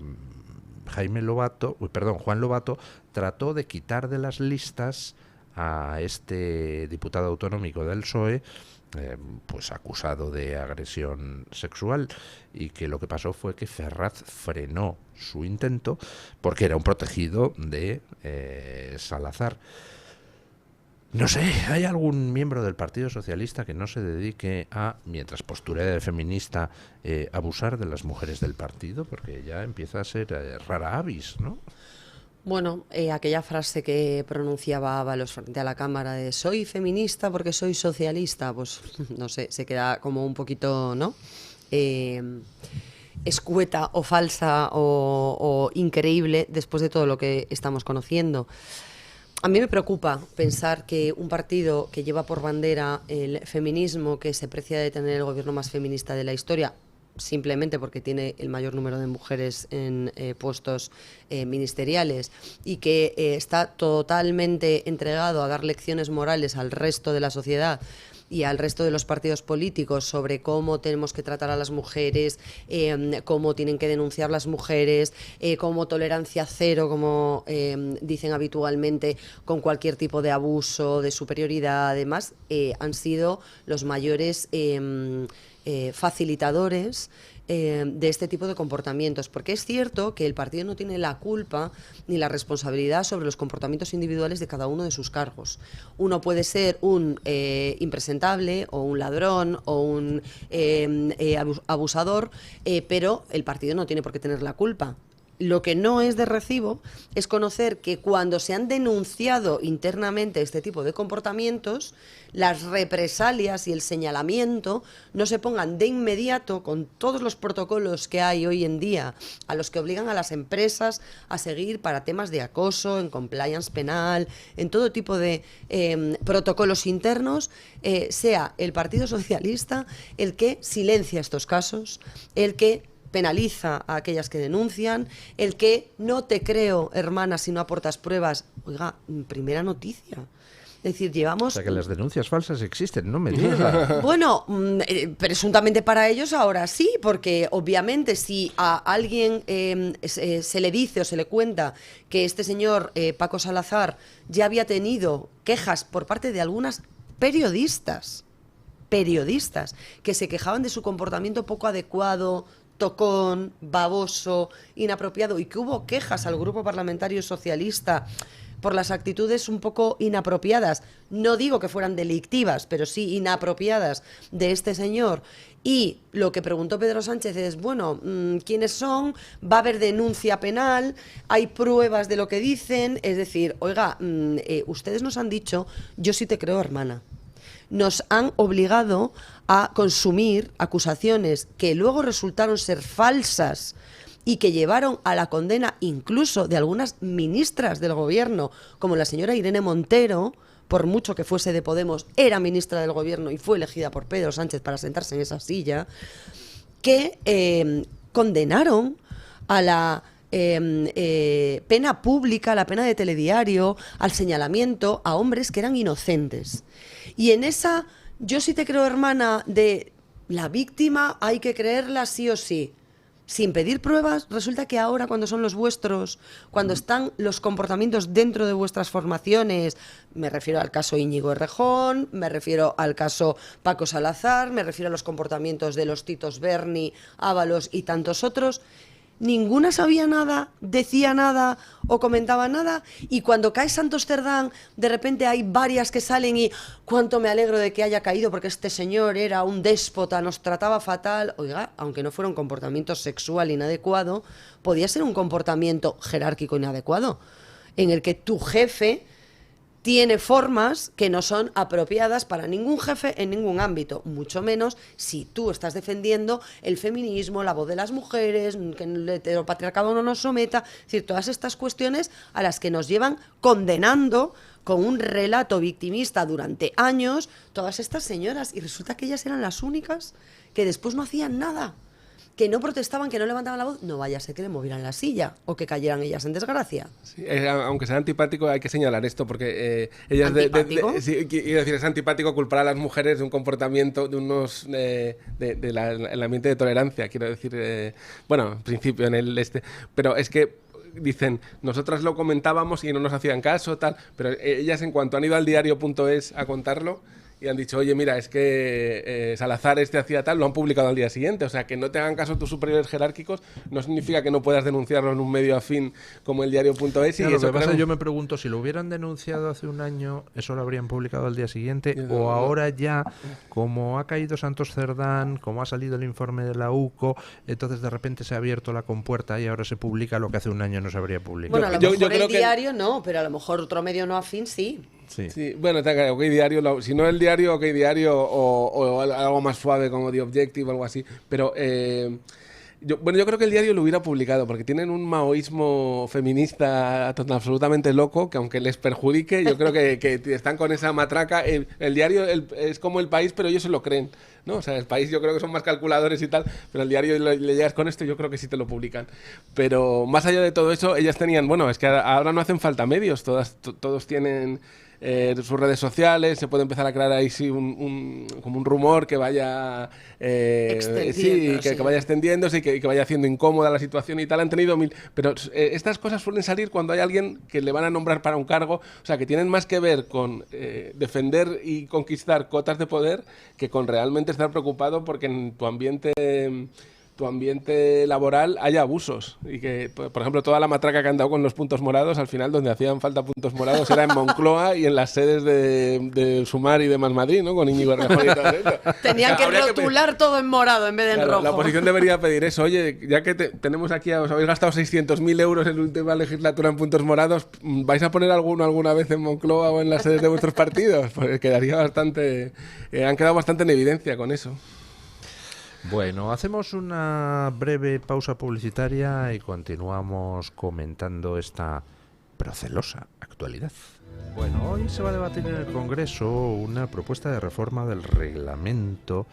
Juan Lobato trató de quitar de las listas a este diputado autonómico del PSOE, pues acusado de agresión sexual, y que lo que pasó fue que Ferraz frenó su intento porque era un protegido de Salazar. No sé, ¿hay algún miembro del Partido Socialista que no se dedique a, mientras postura de feminista, abusar de las mujeres del partido? Porque ya empieza a ser rara avis, ¿no? Bueno, aquella frase que pronunciaba Ábalos frente a la Cámara de soy feminista porque soy socialista, pues no sé, se queda como un poquito, ¿no? Escueta o falsa o increíble después de todo lo que estamos conociendo. A mí me preocupa pensar que un partido que lleva por bandera el feminismo, que se precia de tener el gobierno más feminista de la historia, simplemente porque tiene el mayor número de mujeres en puestos ministeriales y que está totalmente entregado a dar lecciones morales al resto de la sociedad y al resto de los partidos políticos sobre cómo tenemos que tratar a las mujeres, cómo tienen que denunciar las mujeres, cómo tolerancia cero, como dicen habitualmente, con cualquier tipo de abuso, de superioridad. Además, han sido los mayores facilitadores de este tipo de comportamientos, porque es cierto que el partido no tiene la culpa ni la responsabilidad sobre los comportamientos individuales de cada uno de sus cargos. Uno puede ser un impresentable o un ladrón o un abusador, pero el partido no tiene por qué tener la culpa. Lo que no es de recibo es conocer que cuando se han denunciado internamente este tipo de comportamientos, las represalias y el señalamiento no se pongan de inmediato con todos los protocolos que hay hoy en día, a los que obligan a las empresas a seguir para temas de acoso, en compliance penal, en todo tipo de protocolos internos, sea el Partido Socialista el que silencia estos casos, el que penaliza a aquellas que denuncian, el que no te creo, hermana, si no aportas pruebas. Oiga, primera noticia. Es decir, llevamos... O sea, que las denuncias falsas existen, no me digas. Bueno, presuntamente para ellos ahora sí, porque obviamente si a alguien se le dice o se le cuenta que este señor Paco Salazar ya había tenido quejas por parte de algunas periodistas que se quejaban de su comportamiento poco adecuado, tocón, baboso, inapropiado, y que hubo quejas al grupo parlamentario socialista por las actitudes un poco inapropiadas, no digo que fueran delictivas, pero sí inapropiadas de este señor. Y lo que preguntó Pedro Sánchez es, bueno, ¿quiénes son? ¿Va a haber denuncia penal? ¿Hay pruebas de lo que dicen? Es decir, oiga, ustedes nos han dicho, yo sí te creo, hermana. Nos han obligado a consumir acusaciones que luego resultaron ser falsas y que llevaron a la condena incluso de algunas ministras del gobierno, como la señora Irene Montero, por mucho que fuese de Podemos, era ministra del gobierno y fue elegida por Pedro Sánchez para sentarse en esa silla, que condenaron a la pena pública, la pena de telediario, al señalamiento a hombres que eran inocentes. Y en esa, yo sí te creo, hermana, de la víctima hay que creerla sí o sí, sin pedir pruebas, resulta que ahora cuando son los vuestros, cuando están los comportamientos dentro de vuestras formaciones, me refiero al caso Íñigo Errejón, me refiero al caso Paco Salazar, me refiero a los comportamientos de los Titos Berni, Ábalos y tantos otros, ninguna sabía nada, decía nada o comentaba nada, y cuando cae Santos Cerdán, de repente hay varias que salen y cuánto me alegro de que haya caído porque este señor era un déspota, nos trataba fatal. Oiga, aunque no fuera un comportamiento sexual inadecuado, podía ser un comportamiento jerárquico inadecuado, en el que tu jefe tiene formas que no son apropiadas para ningún jefe en ningún ámbito, mucho menos si tú estás defendiendo el feminismo, la voz de las mujeres, que el heteropatriarcado no nos someta, es decir, todas estas cuestiones a las que nos llevan condenando con un relato victimista durante años todas estas señoras, y resulta que ellas eran las únicas que después no hacían nada, que no protestaban, que no levantaban la voz, no vaya a ser que le movieran la silla o que cayeran ellas en desgracia. Sí, aunque sea antipático, hay que señalar esto, porque ellas sí, quiero decir, es antipático culpar a las mujeres de un comportamiento, de unos el ambiente de tolerancia, quiero decir, bueno, en principio en el pero es que dicen, nosotras lo comentábamos y no nos hacían caso, tal, pero ellas en cuanto han ido al diario.es a contarlo, y han dicho, oye, mira, es que Salazar hacía tal, lo han publicado al día siguiente. O sea, que no te hagan caso tus superiores jerárquicos no significa que no puedas denunciarlo en un medio afín como el diario.es. Claro, lo que pasa, yo me pregunto, si lo hubieran denunciado hace un año, ¿eso lo habrían publicado al día siguiente? ¿O ahora ya, como ha caído Santos Cerdán, como ha salido el informe de la UCO, entonces de repente se ha abierto la compuerta y ahora se publica lo que hace un año no se habría publicado? Bueno, a lo mejor el diario no, pero a lo mejor otro medio no afín sí. Sí, bueno, OK Diario, si no el diario, OK Diario o algo más suave como The Objective o algo así, pero yo creo que el diario lo hubiera publicado porque tienen un maoísmo feminista absolutamente loco que aunque les perjudique, yo creo que están con esa matraca. El diario es como El País, pero ellos se lo creen, ¿no? O sea, El País yo creo que son más calculadores y tal, pero el diario le llegas con esto, yo creo que sí te lo publican. Pero más allá de todo eso, ellas tenían, bueno, es que ahora no hacen falta medios, todos tienen sus redes sociales, se puede empezar a crear ahí sí como un rumor que vaya que vaya extendiéndose y que vaya haciendo incómoda la situación y tal. Han tenido pero estas cosas suelen salir cuando hay alguien que le van a nombrar para un cargo, o sea, que tienen más que ver con defender y conquistar cotas de poder que con realmente estar preocupado porque en tu ambiente laboral haya abusos y que, por ejemplo, toda la matraca que han dado con los puntos morados, al final donde hacían falta puntos morados era en Moncloa y en las sedes de Sumar y de Más Madrid, ¿no? Con Íñigo Errejón y todo eso. Tenían que rotular todo en morado en vez de en rojo. La oposición debería pedir eso. Oye, ya que tenemos aquí, os habéis gastado 600.000 euros en la última legislatura en puntos morados, ¿vais a poner alguna vez en Moncloa o en las sedes de vuestros partidos? Pues quedaría bastante... han quedado bastante en evidencia con eso. Bueno, hacemos una breve pausa publicitaria y continuamos comentando esta procelosa actualidad. Bueno, hoy se va a debatir en el Congreso una propuesta de reforma del reglamento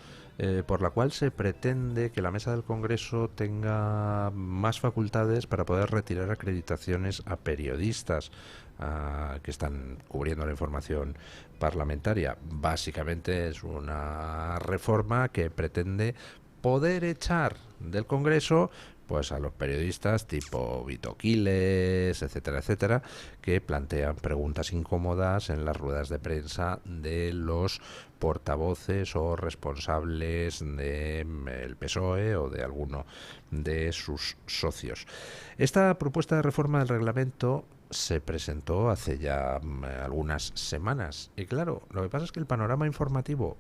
por la cual se pretende que la mesa del Congreso tenga más facultades para poder retirar acreditaciones a periodistas que están cubriendo la información parlamentaria. Básicamente es una reforma que pretende poder echar del Congreso pues a los periodistas tipo Vito Quiles, etcétera, etcétera, que plantean preguntas incómodas en las ruedas de prensa de los portavoces o responsables del PSOE o de alguno de sus socios. Esta propuesta de reforma del reglamento se presentó hace ya algunas semanas y claro, lo que pasa es que el panorama informativo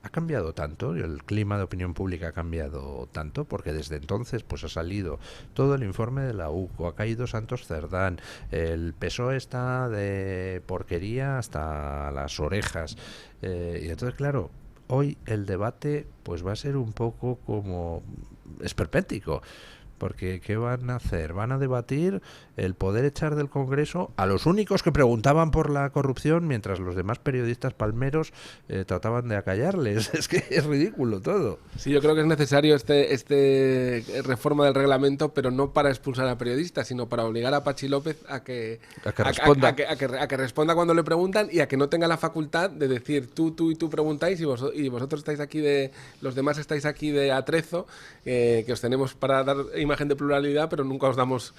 ha cambiado tanto y el clima de opinión pública ha cambiado tanto porque desde entonces pues ha salido todo el informe de la UCO, ha caído Santos Cerdán, el PSOE está de porquería hasta las orejas y entonces claro, hoy el debate pues va a ser un poco como esperpéntico. Porque ¿qué van a hacer? Van a debatir el poder echar del Congreso a los únicos que preguntaban por la corrupción mientras los demás periodistas palmeros trataban de acallarles. Es que es ridículo todo. Sí, yo creo que es necesario este reforma del reglamento, pero no para expulsar a periodistas, sino para obligar a Pachi López a que responda cuando le preguntan y a que no tenga la facultad de decir tú y tú preguntáis y vosotros estáis aquí los demás estáis aquí de atrezo, que os tenemos para dar imagen de pluralidad, pero nunca os damos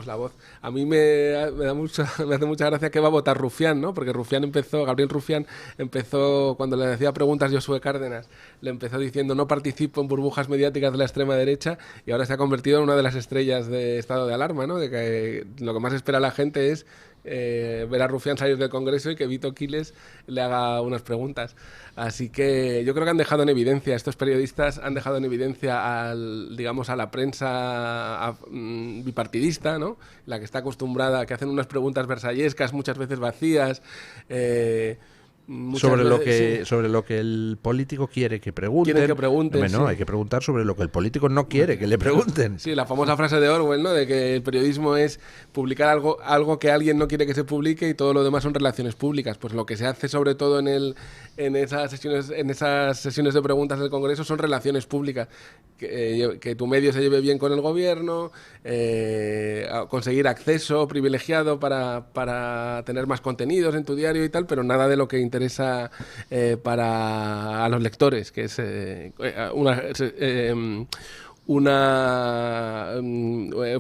la voz. A mí me hace mucha gracia que va a votar Rufián, ¿no? Porque Gabriel Rufián empezó cuando le hacía preguntas Josué Cárdenas, le empezó diciendo no participo en burbujas mediáticas de la extrema derecha y ahora se ha convertido en una de las estrellas de estado de alarma, ¿no? De que lo que más espera la gente es ver a Rufián salir del Congreso y que Vito Quiles le haga unas preguntas. Así que yo creo que han dejado en evidencia, estos periodistas han dejado en evidencia a la prensa bipartidista, ¿no? La que está acostumbrada, que hacen unas preguntas versallescas, muchas veces vacías, sobre lo que el político quiere que pregunten. Sí. Hay que preguntar sobre lo que el político no quiere que le pregunten. Sí, la famosa frase de Orwell, ¿no? De que el periodismo es publicar algo que alguien no quiere que se publique y todo lo demás son relaciones públicas. Pues lo que se hace sobre todo en esas sesiones de preguntas del Congreso son relaciones públicas. Que tu medio se lleve bien con el gobierno, conseguir acceso privilegiado para tener más contenidos en tu diario y tal, pero nada de lo que interesa a los lectores, que es una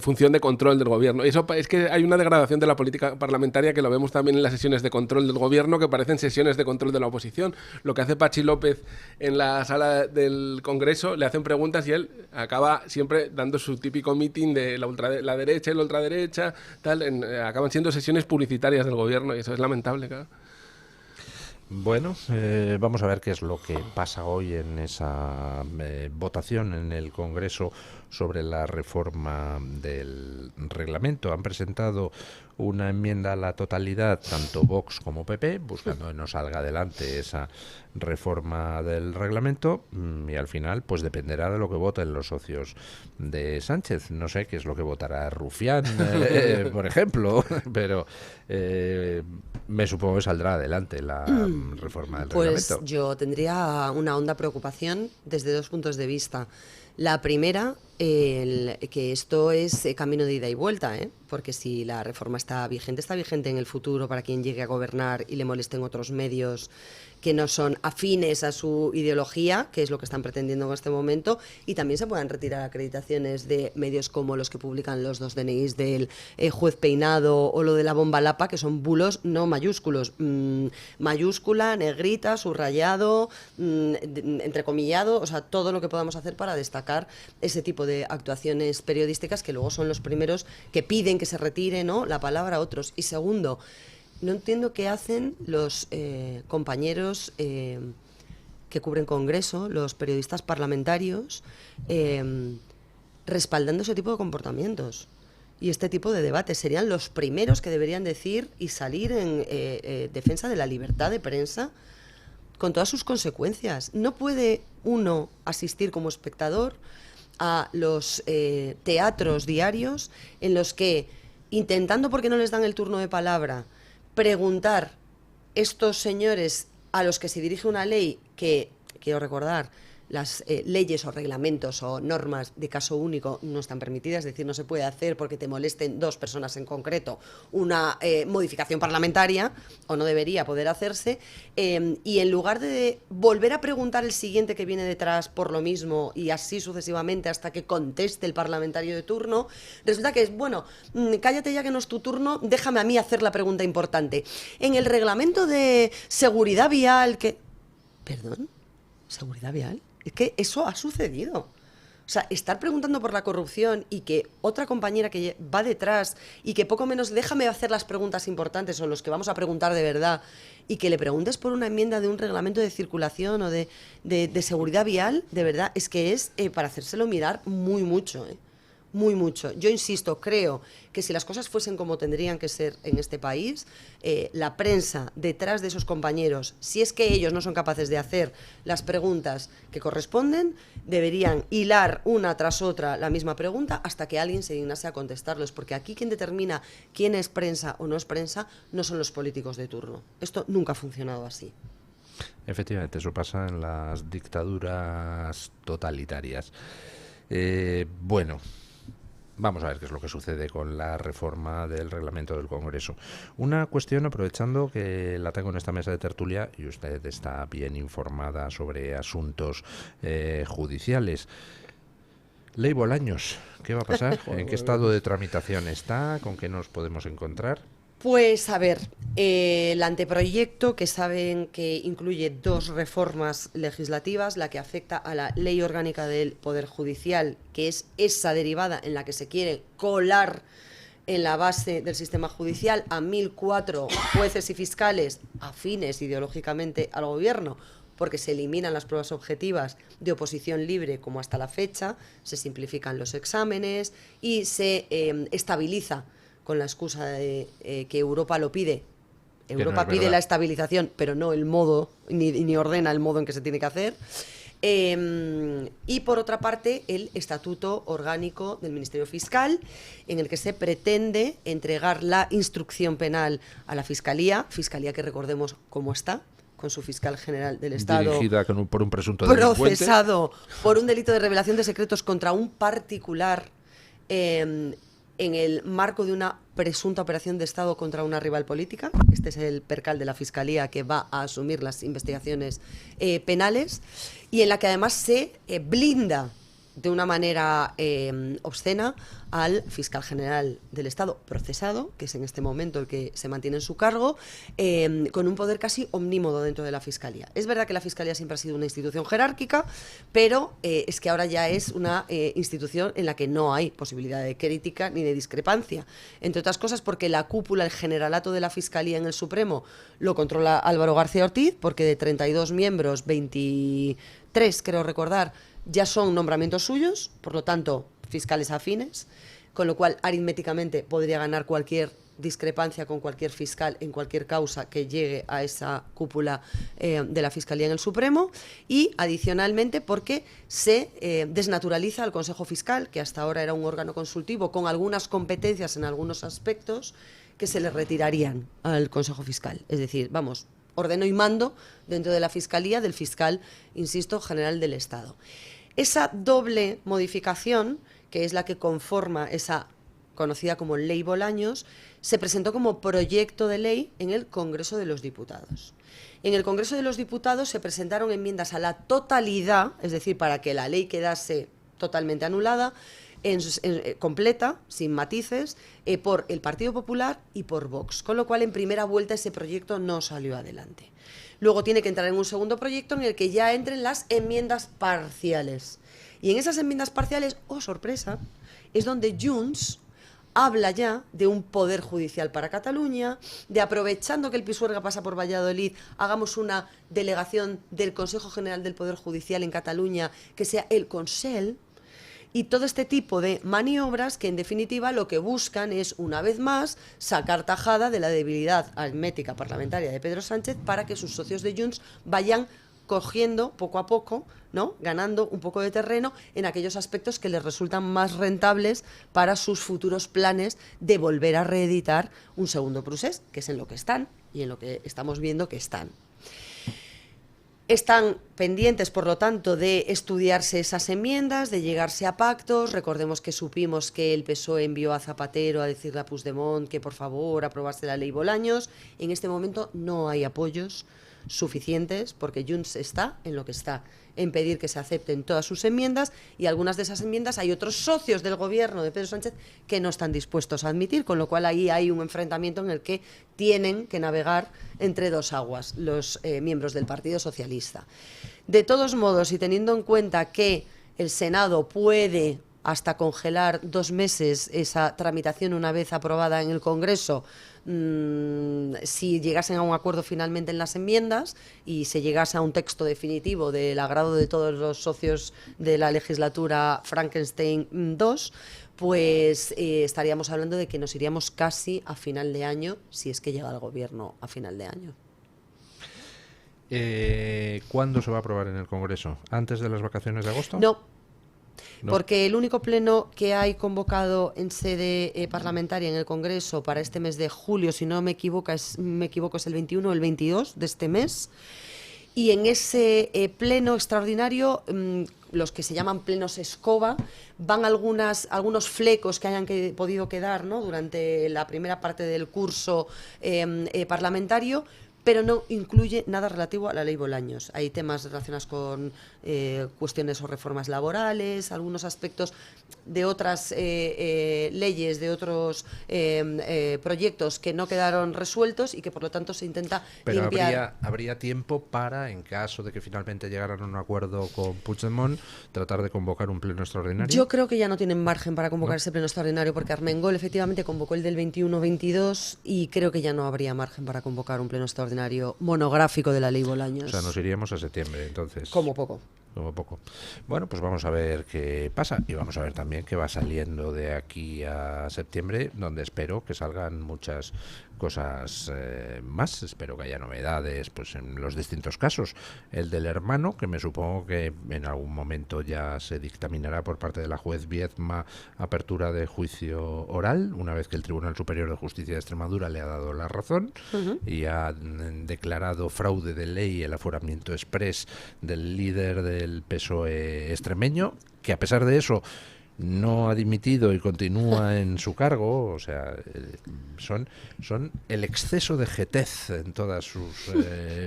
función de control del gobierno. Eso es que hay una degradación de la política parlamentaria que lo vemos también en las sesiones de control del gobierno, que parecen sesiones de control de la oposición. Lo que hace Pachi López en la sala del Congreso, le hacen preguntas y él acaba siempre dando su típico meeting de la derecha y la ultraderecha, acaban siendo sesiones publicitarias del gobierno y eso es lamentable, claro. Bueno, vamos a ver qué es lo que pasa hoy en esa votación en el Congreso sobre la reforma del reglamento. Han presentado una enmienda a la totalidad, tanto Vox como PP, buscando que no salga adelante esa reforma del reglamento, y al final pues dependerá de lo que voten los socios de Sánchez. No sé qué es lo que votará Rufián, por ejemplo, pero me supongo que saldrá adelante la reforma del reglamento. Pues yo tendría una honda preocupación desde dos puntos de vista. La primera que esto es camino de ida y vuelta, porque si la reforma está vigente en el futuro para quien llegue a gobernar y le molesten otros medios que no son afines a su ideología, que es lo que están pretendiendo en este momento, y también se puedan retirar acreditaciones de medios como los que publican los 2 DNIs del juez Peinado o lo de la bomba Lapa, que son bulos no mayúsculos, mayúscula, negrita, subrayado, entrecomillado, o sea, todo lo que podamos hacer para destacar ese tipo de actuaciones periodísticas que luego son los primeros que piden que se retire, ¿no?, la palabra a otros. Y segundo, no entiendo qué hacen los compañeros que cubren Congreso, los periodistas parlamentarios, respaldando ese tipo de comportamientos y este tipo de debates. Serían los primeros que deberían decir y salir en defensa de la libertad de prensa con todas sus consecuencias. No puede uno asistir como espectador a los teatros diarios en los que, intentando, porque no les dan el turno de palabra, preguntar estos señores a los que se dirige una ley que, quiero recordar, las leyes o reglamentos o normas de caso único no están permitidas, es decir, no se puede hacer porque te molesten 2 personas en concreto una modificación parlamentaria, o no debería poder hacerse, y en lugar de volver a preguntar el siguiente que viene detrás por lo mismo y así sucesivamente hasta que conteste el parlamentario de turno, resulta que es, bueno, cállate ya que no es tu turno, déjame a mí hacer la pregunta importante. En el reglamento de seguridad vial, que... ¿Perdón? ¿Seguridad vial? Es que eso ha sucedido. O sea, estar preguntando por la corrupción y que otra compañera que va detrás y que poco menos déjame hacer las preguntas importantes o los que vamos a preguntar de verdad y que le preguntes por una enmienda de un reglamento de circulación o de seguridad vial, de verdad, es que es para hacérselo mirar muy mucho, muy mucho. Yo insisto, creo que si las cosas fuesen como tendrían que ser en este país, la prensa detrás de esos compañeros, si es que ellos no son capaces de hacer las preguntas que corresponden, deberían hilar una tras otra la misma pregunta hasta que alguien se dignase a contestarlos, porque aquí quien determina quién es prensa o no es prensa no son los políticos de turno. Esto nunca ha funcionado así. Efectivamente, eso pasa en las dictaduras totalitarias. Bueno, vamos a ver qué es lo que sucede con la reforma del reglamento del Congreso. Una cuestión, aprovechando que la tengo en esta mesa de tertulia y usted está bien informada sobre asuntos judiciales. Ley Bolaños, ¿qué va a pasar? ¿En qué estado de tramitación está? ¿Con qué nos podemos encontrar? Pues a ver, el anteproyecto, que saben que incluye 2 reformas legislativas, la que afecta a la Ley Orgánica del Poder Judicial, que es esa derivada en la que se quiere colar en la base del sistema judicial a 1.004 jueces y fiscales afines ideológicamente al gobierno, porque se eliminan las pruebas objetivas de oposición libre como hasta la fecha, se simplifican los exámenes y se estabiliza con la excusa de que Europa lo pide. Europa pide la estabilización, pero no el modo, ni ordena el modo en que se tiene que hacer. Y por otra parte, el Estatuto Orgánico del Ministerio Fiscal, en el que se pretende entregar la instrucción penal a la Fiscalía que recordemos cómo está, con su fiscal general del Estado, dirigida por un presunto delincuente, procesado por un delito de revelación de secretos contra un particular, en el marco de una presunta operación de Estado contra una rival política. Este es el percal de la Fiscalía que va a asumir las investigaciones penales, y en la que además se blinda de una manera obscena al fiscal general del Estado procesado, que es en este momento el que se mantiene en su cargo, con un poder casi omnímodo dentro de la Fiscalía. Es verdad que la Fiscalía siempre ha sido una institución jerárquica, pero es que ahora ya es una institución en la que no hay posibilidad de crítica ni de discrepancia. Entre otras cosas porque la cúpula, el generalato de la Fiscalía en el Supremo, lo controla Álvaro García Ortiz, porque de 32 miembros, 23, creo recordar, ya son nombramientos suyos, por lo tanto, fiscales afines, con lo cual aritméticamente podría ganar cualquier discrepancia con cualquier fiscal en cualquier causa que llegue a esa cúpula de la Fiscalía en el Supremo, y adicionalmente porque se desnaturaliza al Consejo Fiscal, que hasta ahora era un órgano consultivo con algunas competencias en algunos aspectos que se le retirarían al Consejo Fiscal. Es decir, vamos, ordeno y mando dentro de la Fiscalía del fiscal, insisto, general del Estado. Esa doble modificación, que es la que conforma esa conocida como Ley Bolaños, se presentó como proyecto de ley en el Congreso de los Diputados. En el Congreso de los Diputados se presentaron enmiendas a la totalidad, es decir, para que la ley quedase totalmente anulada, completa, sin matices, por el Partido Popular y por Vox, con lo cual en primera vuelta ese proyecto no salió adelante. Luego tiene que entrar en un segundo proyecto en el que ya entren las enmiendas parciales. Y en esas enmiendas parciales, oh sorpresa, es donde Junts habla ya de un poder judicial para Cataluña, de aprovechando que el Pisuerga pasa por Valladolid, hagamos una delegación del Consejo General del Poder Judicial en Cataluña, que sea el Consell, y todo este tipo de maniobras que en definitiva lo que buscan es, una vez más, sacar tajada de la debilidad aritmética parlamentaria de Pedro Sánchez para que sus socios de Junts vayan cogiendo poco a poco, ¿no?, ganando un poco de terreno en aquellos aspectos que les resultan más rentables para sus futuros planes de volver a reeditar un segundo procés, que es en lo que están y en lo que estamos viendo que están. Están pendientes, por lo tanto, de estudiarse esas enmiendas, de llegarse a pactos. Recordemos que supimos que el PSOE envió a Zapatero a decirle a Puigdemont que por favor aprobase la ley Bolaños. En este momento no hay apoyos suficientes porque Junts está en lo que está, en pedir que se acepten todas sus enmiendas, y algunas de esas enmiendas hay otros socios del gobierno de Pedro Sánchez que no están dispuestos a admitir, con lo cual ahí hay un enfrentamiento en el que tienen que navegar entre dos aguas los miembros del Partido Socialista. De todos modos, y teniendo en cuenta que el Senado puede hasta congelar 2 meses esa tramitación una vez aprobada en el Congreso, si llegasen a un acuerdo finalmente en las enmiendas y se llegase a un texto definitivo del agrado de todos los socios de la legislatura Frankenstein 2, pues estaríamos hablando de que nos iríamos casi a final de año, si es que llega el gobierno a final de año. ¿Cuándo se va a aprobar en el Congreso? ¿Antes de las vacaciones de agosto? No. Porque el único pleno que hay convocado en sede parlamentaria en el Congreso para este mes de julio, si no me equivoco, es el 21 o el 22 de este mes. Y en ese pleno extraordinario, los que se llaman plenos escoba, van algunos flecos que hayan podido quedar, ¿no?, durante la primera parte del curso parlamentario, pero no incluye nada relativo a la ley Bolaños. Hay temas relacionados con cuestiones o reformas laborales, algunos aspectos de otras leyes, de otros proyectos que no quedaron resueltos y que por lo tanto se intenta limpiar. Pero habría tiempo para, en caso de que finalmente llegaran a un acuerdo con Puigdemont, tratar de convocar un pleno extraordinario. Yo creo que ya no tienen margen para convocar ese pleno extraordinario, porque Armengol efectivamente convocó el del 21-22 y creo que ya no habría margen para convocar un pleno extraordinario monográfico de la ley Bolaños. O sea, nos iríamos a septiembre, entonces. Como poco. Bueno, pues vamos a ver qué pasa y vamos a ver también qué va saliendo de aquí a septiembre, donde espero que salgan muchas cosas más. Espero que haya novedades pues en los distintos casos. El del hermano, que me supongo que en algún momento ya se dictaminará por parte de la juez Viedma apertura de juicio oral, una vez que el Tribunal Superior de Justicia de Extremadura le ha dado la razón y ha declarado fraude de ley el aforamiento exprés del líder del PSOE extremeño, que a pesar de eso no ha dimitido y continúa en su cargo. O sea, son el exceso de jetez en todas sus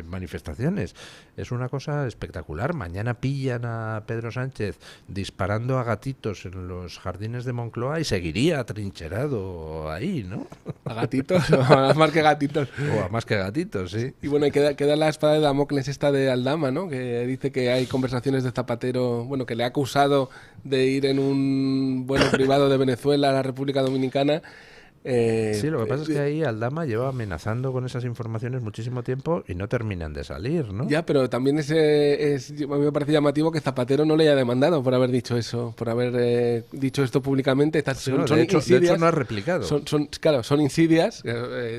manifestaciones. Es una cosa espectacular. Mañana pillan a Pedro Sánchez disparando a gatitos en los jardines de Moncloa y seguiría atrincherado ahí, ¿no? ¿A gatitos? O a más que gatitos. O a más que gatitos, sí. Y bueno, y queda la espada de Damocles esta de Aldama, ¿no?, que dice que hay conversaciones de Zapatero, bueno, que le ha acusado de ir en un vuelo privado de Venezuela a la República Dominicana. Sí, lo que pasa es que ahí Aldama lleva amenazando con esas informaciones muchísimo tiempo y no terminan de salir, ¿no? Ya, pero también a mí me parece llamativo que Zapatero no le haya demandado por haber dicho eso, por haber dicho esto públicamente. De hecho no ha replicado. Claro, son insidias.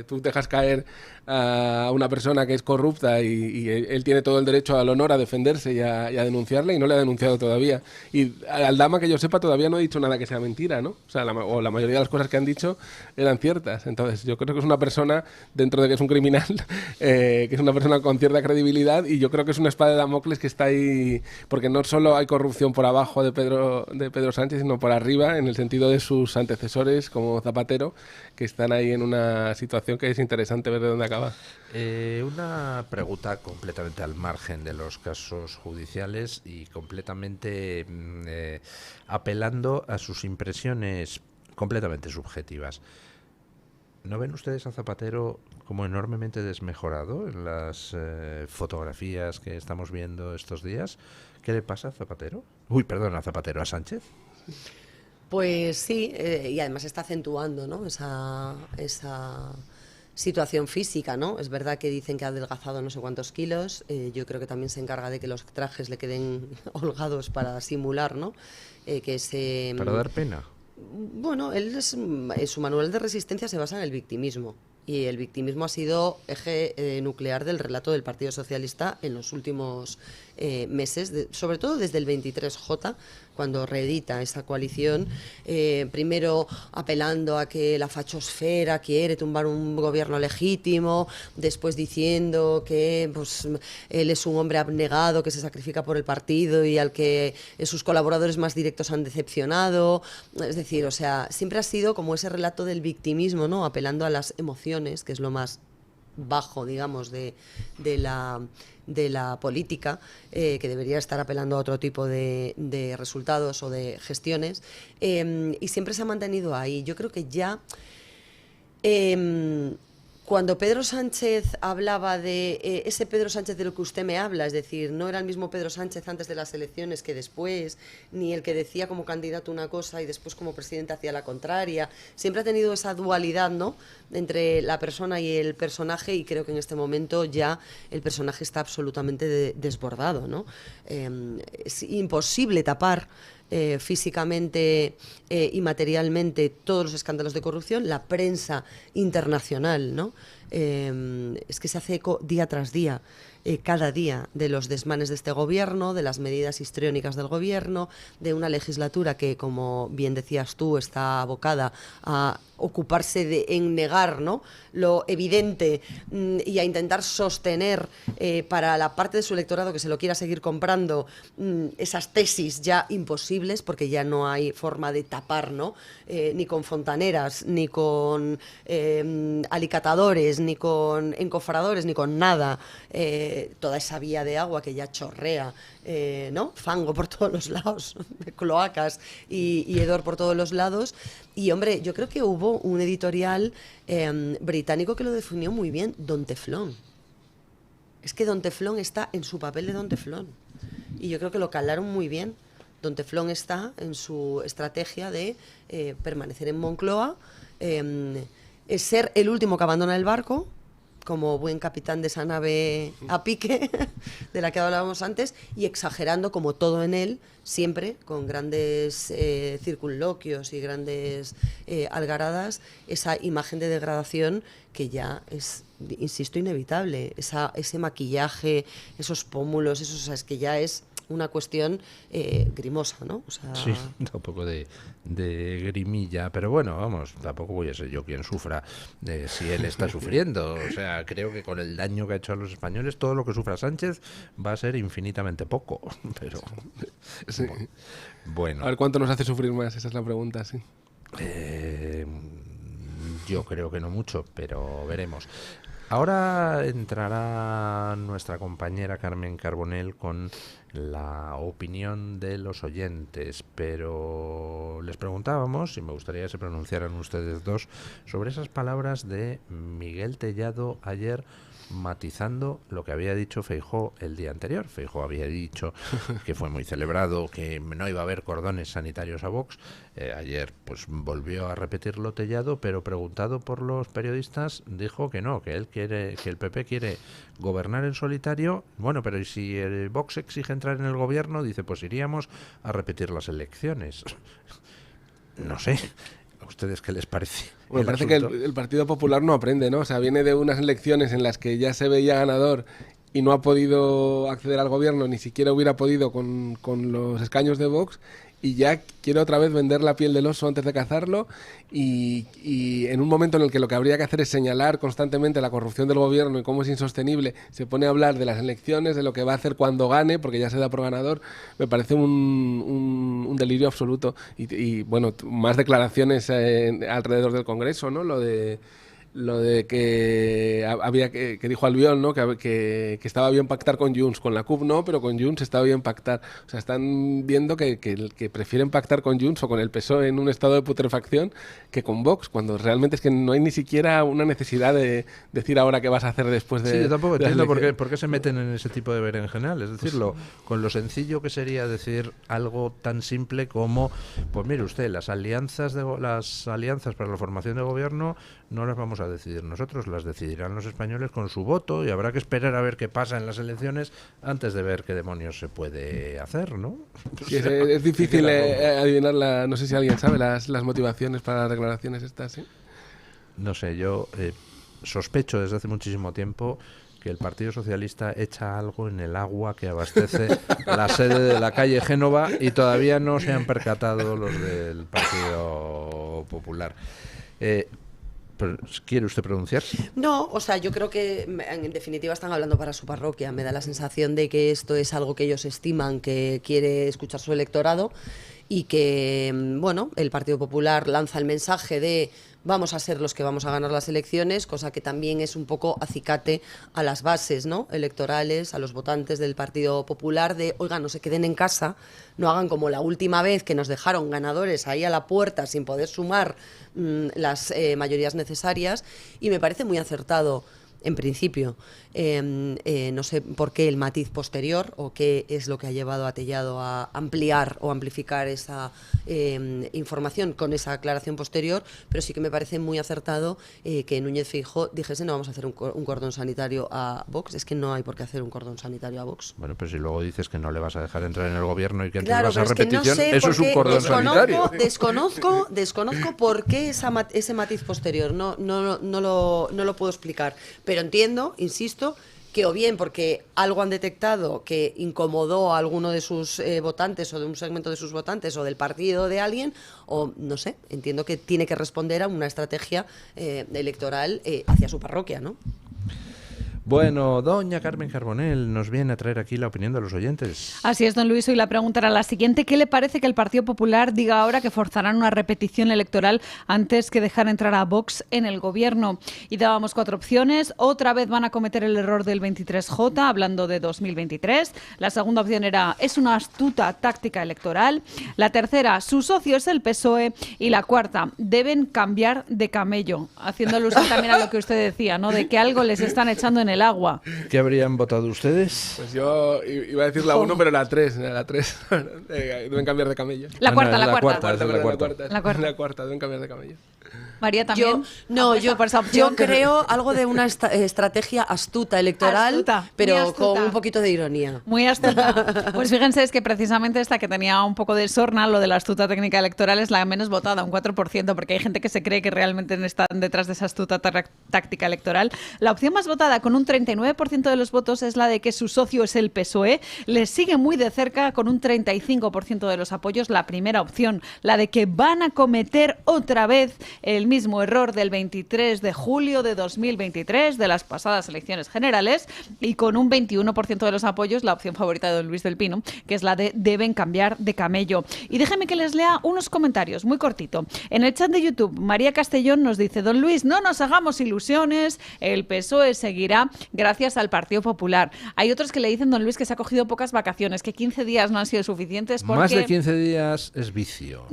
Tú dejas caer a una persona que es corrupta y él tiene todo el derecho al honor a defenderse y a denunciarle, y no le ha denunciado todavía. Y Aldama, que yo sepa, todavía no ha dicho nada que sea mentira, ¿no? O sea, la mayoría de las cosas que han dicho eran ciertas. Entonces yo creo que es una persona, dentro de que es un criminal, que es una persona con cierta credibilidad, y yo creo que es una espada de Damocles que está ahí, porque no solo hay corrupción por abajo de Pedro Sánchez, sino por arriba, en el sentido de sus antecesores como Zapatero, que están ahí en una situación que es interesante ver de dónde acaba. Una pregunta completamente al margen de los casos judiciales y completamente apelando a sus impresiones completamente subjetivas. ¿No ven ustedes a Zapatero como enormemente desmejorado en las fotografías que estamos viendo estos días? ¿Qué le pasa a Zapatero? Uy, perdón, a Zapatero, a Sánchez. Pues sí, y además está acentuando, ¿no? esa situación física, ¿no? Es verdad que dicen que ha adelgazado no sé cuántos kilos. Yo creo que también se encarga de que los trajes le queden holgados para simular, ¿no? Que se Para dar pena. Bueno, su manual de resistencia se basa en el victimismo. Y el victimismo ha sido eje nuclear del relato del Partido Socialista en los últimos meses, sobre todo desde el 23J, cuando reedita esa coalición, primero apelando a que la fachosfera quiere tumbar un gobierno legítimo, después diciendo que pues, él es un hombre abnegado que se sacrifica por el partido y al que sus colaboradores más directos han decepcionado. Es decir, o sea, siempre ha sido como ese relato del victimismo, ¿no? Apelando a las emociones, que es lo más bajo, digamos, de la política, que debería estar apelando a otro tipo de resultados o de gestiones, y siempre se ha mantenido ahí. Yo creo que ya cuando Pedro Sánchez hablaba de ese Pedro Sánchez de lo que usted me habla, es decir, no era el mismo Pedro Sánchez antes de las elecciones que después, ni el que decía como candidato una cosa y después como presidente hacía la contraria. Siempre ha tenido esa dualidad, ¿no?, entre la persona y el personaje, y creo que en este momento ya el personaje está absolutamente desbordado, ¿no? Es imposible tapar físicamente y materialmente todos los escándalos de corrupción. La prensa internacional, ¿no? Es que se hace eco día tras día, cada día, de los desmanes de este gobierno, de las medidas histriónicas del gobierno, de una legislatura que, como bien decías tú, está abocada a ocuparse en negar, ¿no?, lo evidente, y a intentar sostener para la parte de su electorado que se lo quiera seguir comprando esas tesis ya imposibles, porque ya no hay forma de tapar, ¿no?, ni con fontaneras, ni con alicatadores, ni con encofradores, ni con nada, toda esa vía de agua que ya chorrea, ¿no?, fango por todos los lados, cloacas y hedor por todos los lados. Y, hombre, yo creo que hubo un editorial británico que lo definió muy bien, Don Teflón. Es que Don Teflón está en su papel de Don Teflón. Y yo creo que lo calaron muy bien. Don Teflón está en su estrategia de permanecer en Moncloa, es ser el último que abandona el barco, como buen capitán de esa nave a pique, de la que hablábamos antes, y exagerando como todo en él, siempre con grandes circunloquios y grandes algaradas, esa imagen de degradación que ya es, insisto, inevitable. Ese maquillaje, esos pómulos, o sea, es que ya es una cuestión grimosa, ¿no? O sea... Sí, un poco de grimilla, pero bueno, vamos, tampoco voy a ser yo quien sufra si él está sufriendo. O sea, creo que con el daño que ha hecho a los españoles, todo lo que sufra Sánchez va a ser infinitamente poco. Pero sí. Bueno. A ver cuánto nos hace sufrir más, esa es la pregunta, sí. Yo creo que no mucho, pero veremos. Ahora entrará nuestra compañera Carmen Carbonell con la opinión de los oyentes, pero les preguntábamos, y me gustaría que se pronunciaran ustedes dos, sobre esas palabras de Miguel Tellado ayer, matizando lo que había dicho Feijóo el día anterior. Feijóo había dicho que fue muy celebrado, que no iba a haber cordones sanitarios a Vox. Ayer pues volvió a repetirlo Tellado, pero preguntado por los periodistas dijo que no, que él quiere, que el PP quiere gobernar en solitario. Bueno, pero ¿y si el Vox exige entrar en el gobierno? Dice, pues iríamos a repetir las elecciones. No sé. ¿A ustedes qué les parece? Bueno, parece que el Partido Popular no aprende, ¿no? O sea, viene de unas elecciones en las que ya se veía ganador y no ha podido acceder al gobierno, ni siquiera hubiera podido con los escaños de Vox, y ya quiere otra vez vender la piel del oso antes de cazarlo, y en un momento en el que lo que habría que hacer es señalar constantemente la corrupción del gobierno y cómo es insostenible, se pone a hablar de las elecciones, de lo que va a hacer cuando gane, porque ya se da por ganador. Me parece un delirio absoluto. Y bueno, más declaraciones alrededor del Congreso, ¿no? Lo de que había que dijo Albiol, ¿no? Que estaba bien pactar con Junts, con la CUP no, pero con Junts estaba bien pactar. O sea, están viendo que prefieren pactar con Junts o con el PSOE en un estado de putrefacción que con Vox, cuando realmente es que no hay ni siquiera una necesidad de decir ahora qué vas a hacer después de... Sí, yo tampoco entiendo por qué se meten en ese tipo de berenjenal. Es decir, con lo sencillo que sería decir algo tan simple como, pues mire usted, las alianzas para la formación de gobierno no las vamos a decidir nosotros, las decidirán los españoles con su voto, y habrá que esperar a ver qué pasa en las elecciones antes de ver qué demonios se puede hacer, ¿no? Sí, es difícil adivinar, no sé si alguien sabe las motivaciones para las declaraciones estas, ¿sí? No sé, yo sospecho desde hace muchísimo tiempo que el Partido Socialista echa algo en el agua que abastece la sede de la calle Génova, y todavía no se han percatado los del Partido Popular. ¿Quiere usted pronunciarse? No, o sea, yo creo que en definitiva están hablando para su parroquia. Me da la sensación de que esto es algo que ellos estiman que quiere escuchar su electorado, y que, bueno, el Partido Popular lanza el mensaje de vamos a ser los que vamos a ganar las elecciones, cosa que también es un poco acicate a las bases, ¿no?, electorales, a los votantes del Partido Popular, de, oiga, no se queden en casa, no hagan como la última vez que nos dejaron ganadores ahí a la puerta sin poder sumar las mayorías necesarias. Y me parece muy acertado, en principio. No sé por qué el matiz posterior, o qué es lo que ha llevado a Tellado a ampliar o amplificar esa información con esa aclaración posterior, pero sí que me parece muy acertado que Núñez Feijóo dijese no vamos a hacer un cordón sanitario a Vox. Es que no hay por qué hacer un cordón sanitario a Vox. Bueno, pero si luego dices que no le vas a dejar entrar en el gobierno y que claro, vas a repetición, no sé, eso es un cordón sanitario. Desconozco por qué ese matiz posterior, no lo puedo explicar, pero entiendo, insisto, que o bien porque algo han detectado que incomodó a alguno de sus votantes, o de un segmento de sus votantes, o del partido de alguien, o no sé, entiendo que tiene que responder a una estrategia electoral hacia su parroquia, ¿no? Bueno, doña Carmen Carbonell nos viene a traer aquí la opinión de los oyentes. Así es, don Luis, hoy la pregunta era la siguiente: ¿qué le parece que el Partido Popular diga ahora que forzarán una repetición electoral antes que dejar entrar a Vox en el gobierno? Y dábamos 4 opciones. Otra vez van a cometer el error del 23J, hablando de 2023. La segunda opción era, es una astuta táctica electoral. La tercera, su socio es el PSOE. Y la cuarta, deben cambiar de camello, haciendo alusión también a lo que usted decía, ¿no?, de que algo les están echando en el agua. ¿Qué habrían votado ustedes? Pues yo iba a decir la 1, pero la 3. Deben cambiar de camello. La cuarta. La cuarta, deben cambiar de camello. María también. Yo creo algo de una estrategia astuta electoral, pero astuta, con un poquito de ironía. Muy astuta. Pues fíjense, es que precisamente esta que tenía un poco de sorna, lo de la astuta técnica electoral, es la menos votada, un 4%, porque hay gente que se cree que realmente están detrás de esa astuta táctica electoral. La opción más votada, con un 39% de los votos, es la de que su socio es el PSOE. Les sigue muy de cerca, con un 35% de los apoyos, la primera opción, la de que van a cometer otra vez el mismo error del 23 de julio de 2023, de las pasadas elecciones generales, y con un 21% de los apoyos, la opción favorita de don Luis del Pino, que es la de deben cambiar de camello. Y déjeme que les lea unos comentarios, muy cortito. En el chat de YouTube, María Castellón nos dice: don Luis, no nos hagamos ilusiones, el PSOE seguirá gracias al Partido Popular. Hay otros que le dicen, don Luis, que se ha cogido pocas vacaciones, que 15 días no han sido suficientes porque... Más de 15 días es vicio.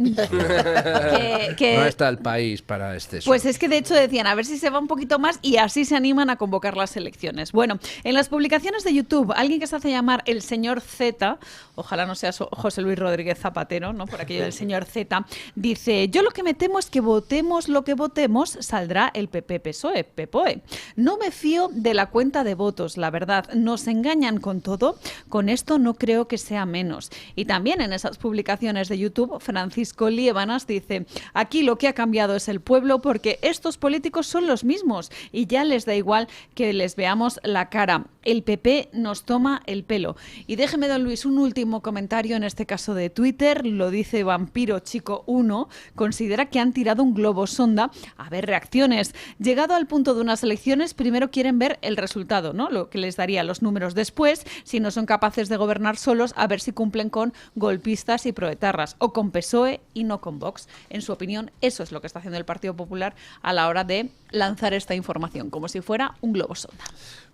que no está el país para este. Pues es que de hecho decían, a ver si se va un poquito más, y así se animan a convocar las elecciones. Bueno, en las publicaciones de YouTube, alguien que se hace llamar el señor Z, ojalá no sea José Luis Rodríguez Zapatero, ¿no?, por aquello del señor Z, dice: yo lo que me temo es que votemos lo que votemos, saldrá el PP-PSOE, PPOE. No me fío de la cuenta de votos, la verdad. Nos engañan con todo. Con esto no creo que sea menos. Y también en esas publicaciones de YouTube, Francisco Liebanas dice: aquí lo que ha cambiado es el pueblo, porque estos políticos son los mismos y ya les da igual que les veamos la cara. El PP nos toma el pelo. Y déjeme, don Luis, un último comentario, en este caso de Twitter. Lo dice Vampiro Chico 1. Considera que han tirado un globo sonda a ver reacciones. Llegado al punto de unas elecciones, primero quieren ver el resultado, ¿no? Lo que les daría los números después, si no son capaces de gobernar solos, a ver si cumplen con golpistas y proetarras, o con PSOE y no con Vox. En su opinión, eso es lo que está haciendo el Partido Popular a la hora de lanzar esta información, como si fuera un globo sonda.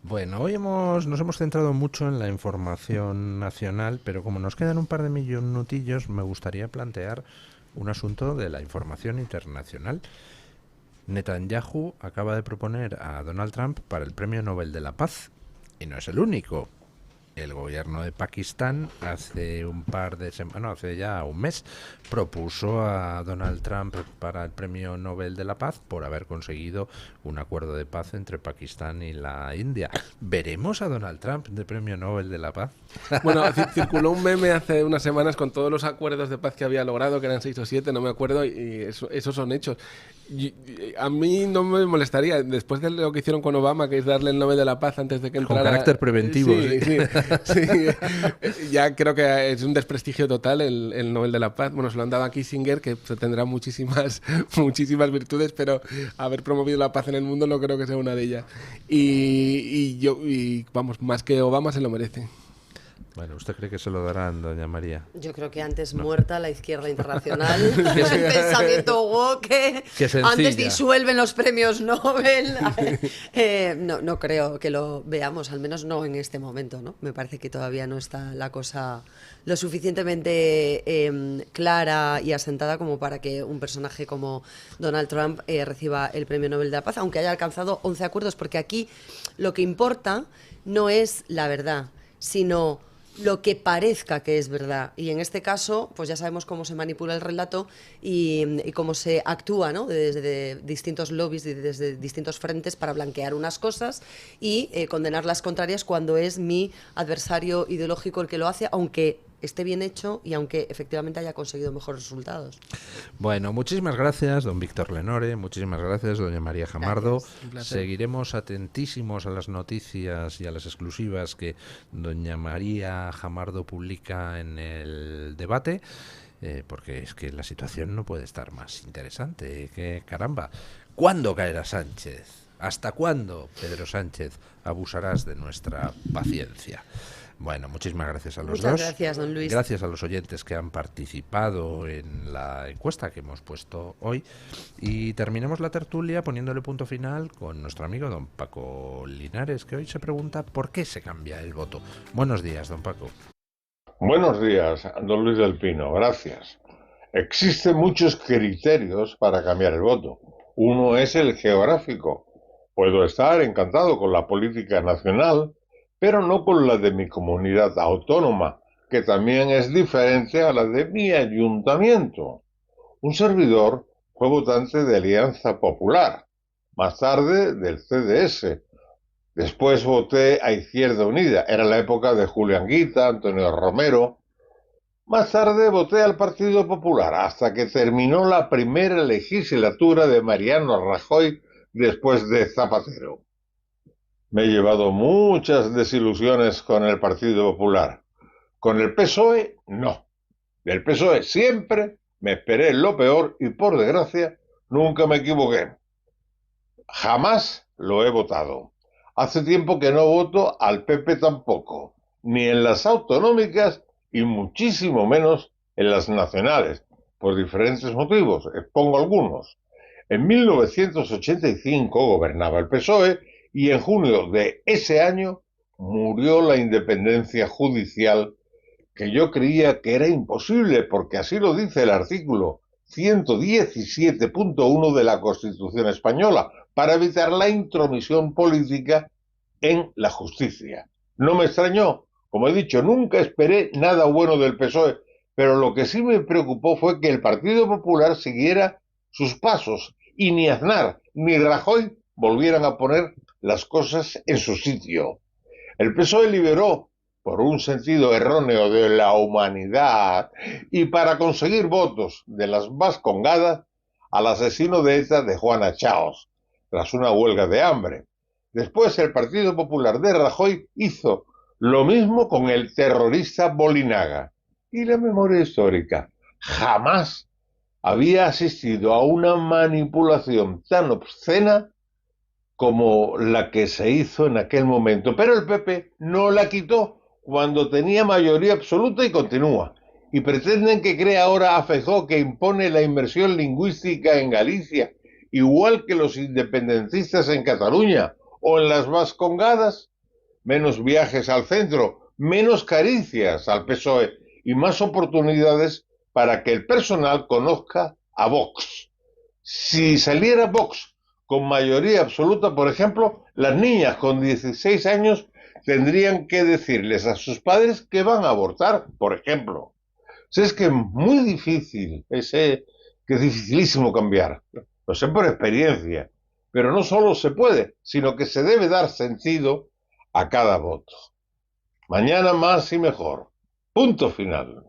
Bueno, hoy nos hemos centrado mucho en la información nacional, pero como nos quedan un par de minutillos, me gustaría plantear un asunto de la información internacional. Netanyahu acaba de proponer a Donald Trump para el Premio Nobel de la Paz, y no es el único. El gobierno de Pakistán hace ya un mes, propuso a Donald Trump para el Premio Nobel de la Paz por haber conseguido un acuerdo de paz entre Pakistán y la India. ¿Veremos a Donald Trump de Premio Nobel de la Paz? Bueno, circuló un meme hace unas semanas con todos los acuerdos de paz que había logrado, que eran 6 o 7, no me acuerdo, y esos son hechos. A mí no me molestaría, después de lo que hicieron con Obama, que es darle el Nobel de la Paz antes de que entrara... Con carácter preventivo. Sí. Ya creo que es un desprestigio total el Nobel de la Paz. Bueno, se lo han dado a Kissinger, que tendrá muchísimas virtudes, pero haber promovido la paz en el mundo no creo que sea una de ellas. Vamos, más que Obama se lo merece. Bueno, ¿usted cree que se lo darán, doña María? Yo creo que antes muerta la izquierda internacional, el pensamiento woke, antes disuelven los premios Nobel. No creo que lo veamos, al menos no en este momento, ¿no? Me parece que todavía no está la cosa lo suficientemente clara y asentada como para que un personaje como Donald Trump reciba el Premio Nobel de la Paz, aunque haya alcanzado 11 acuerdos, porque aquí lo que importa no es la verdad, sino lo que parezca que es verdad. Y en este caso, pues ya sabemos cómo se manipula el relato y cómo se actúa, ¿no? Desde distintos lobbies y desde distintos frentes para blanquear unas cosas y condenar las contrarias cuando es mi adversario ideológico el que lo hace, aunque esté bien hecho y aunque efectivamente haya conseguido mejores resultados. Bueno, muchísimas gracias, don Víctor Lenore, muchísimas gracias, doña María Jamardo. Seguiremos atentísimos a las noticias y a las exclusivas que doña María Jamardo publica en el debate, porque es que la situación no puede estar más interesante. Que caramba, ¿cuándo caerá Sánchez? ¿Hasta cuándo, Pedro Sánchez, abusarás de nuestra paciencia? Bueno, muchísimas gracias a los dos. Muchas gracias, don Luis. Gracias a los oyentes que han participado en la encuesta que hemos puesto hoy. Y terminemos la tertulia poniéndole punto final con nuestro amigo don Paco Linares, que hoy se pregunta por qué se cambia el voto. Buenos días, don Paco. Buenos días, don Luis del Pino. Gracias. Existen muchos criterios para cambiar el voto. Uno es el geográfico. Puedo estar encantado con la política nacional, pero no con la de mi comunidad autónoma, que también es diferente a la de mi ayuntamiento. Un servidor fue votante de Alianza Popular, más tarde del CDS. Después voté a Izquierda Unida, era la época de Julián Guita, Antonio Romero. Más tarde voté al Partido Popular, hasta que terminó la primera legislatura de Mariano Rajoy después de Zapatero. Me he llevado muchas desilusiones con el Partido Popular. Con el PSOE, no. Del PSOE siempre me esperé lo peor y, por desgracia, nunca me equivoqué. Jamás lo he votado. Hace tiempo que no voto al PP tampoco, ni en las autonómicas y muchísimo menos en las nacionales, por diferentes motivos. Expongo algunos. En 1985 gobernaba el PSOE y en junio de ese año murió la independencia judicial, que yo creía que era imposible, porque así lo dice el artículo 117.1 de la Constitución española, para evitar la intromisión política en la justicia. No me extrañó, como he dicho, nunca esperé nada bueno del PSOE, pero lo que sí me preocupó fue que el Partido Popular siguiera sus pasos y ni Aznar ni Rajoy volvieran a poner las cosas en su sitio. El PSOE liberó, por un sentido erróneo de la humanidad y para conseguir votos de las vascongadas, al asesino de ETA de Juana Chaos, tras una huelga de hambre. Después el Partido Popular de Rajoy hizo lo mismo con el terrorista Bolinaga. Y la memoria histórica jamás había asistido a una manipulación tan obscena como la que se hizo en aquel momento. Pero el PP no la quitó cuando tenía mayoría absoluta y continúa. Y pretenden que crea ahora a Feijóo, que impone la inmersión lingüística en Galicia, igual que los independentistas en Cataluña o en las Vascongadas. Menos viajes al centro, menos caricias al PSOE y más oportunidades para que el personal conozca a Vox. Si saliera Vox con mayoría absoluta, por ejemplo, las niñas con 16 años tendrían que decirles a sus padres que van a abortar, por ejemplo. Si es que es muy difícil, sé que es dificilísimo cambiar, lo sé por experiencia, pero no solo se puede, sino que se debe dar sentido a cada voto. Mañana más y mejor. Punto final.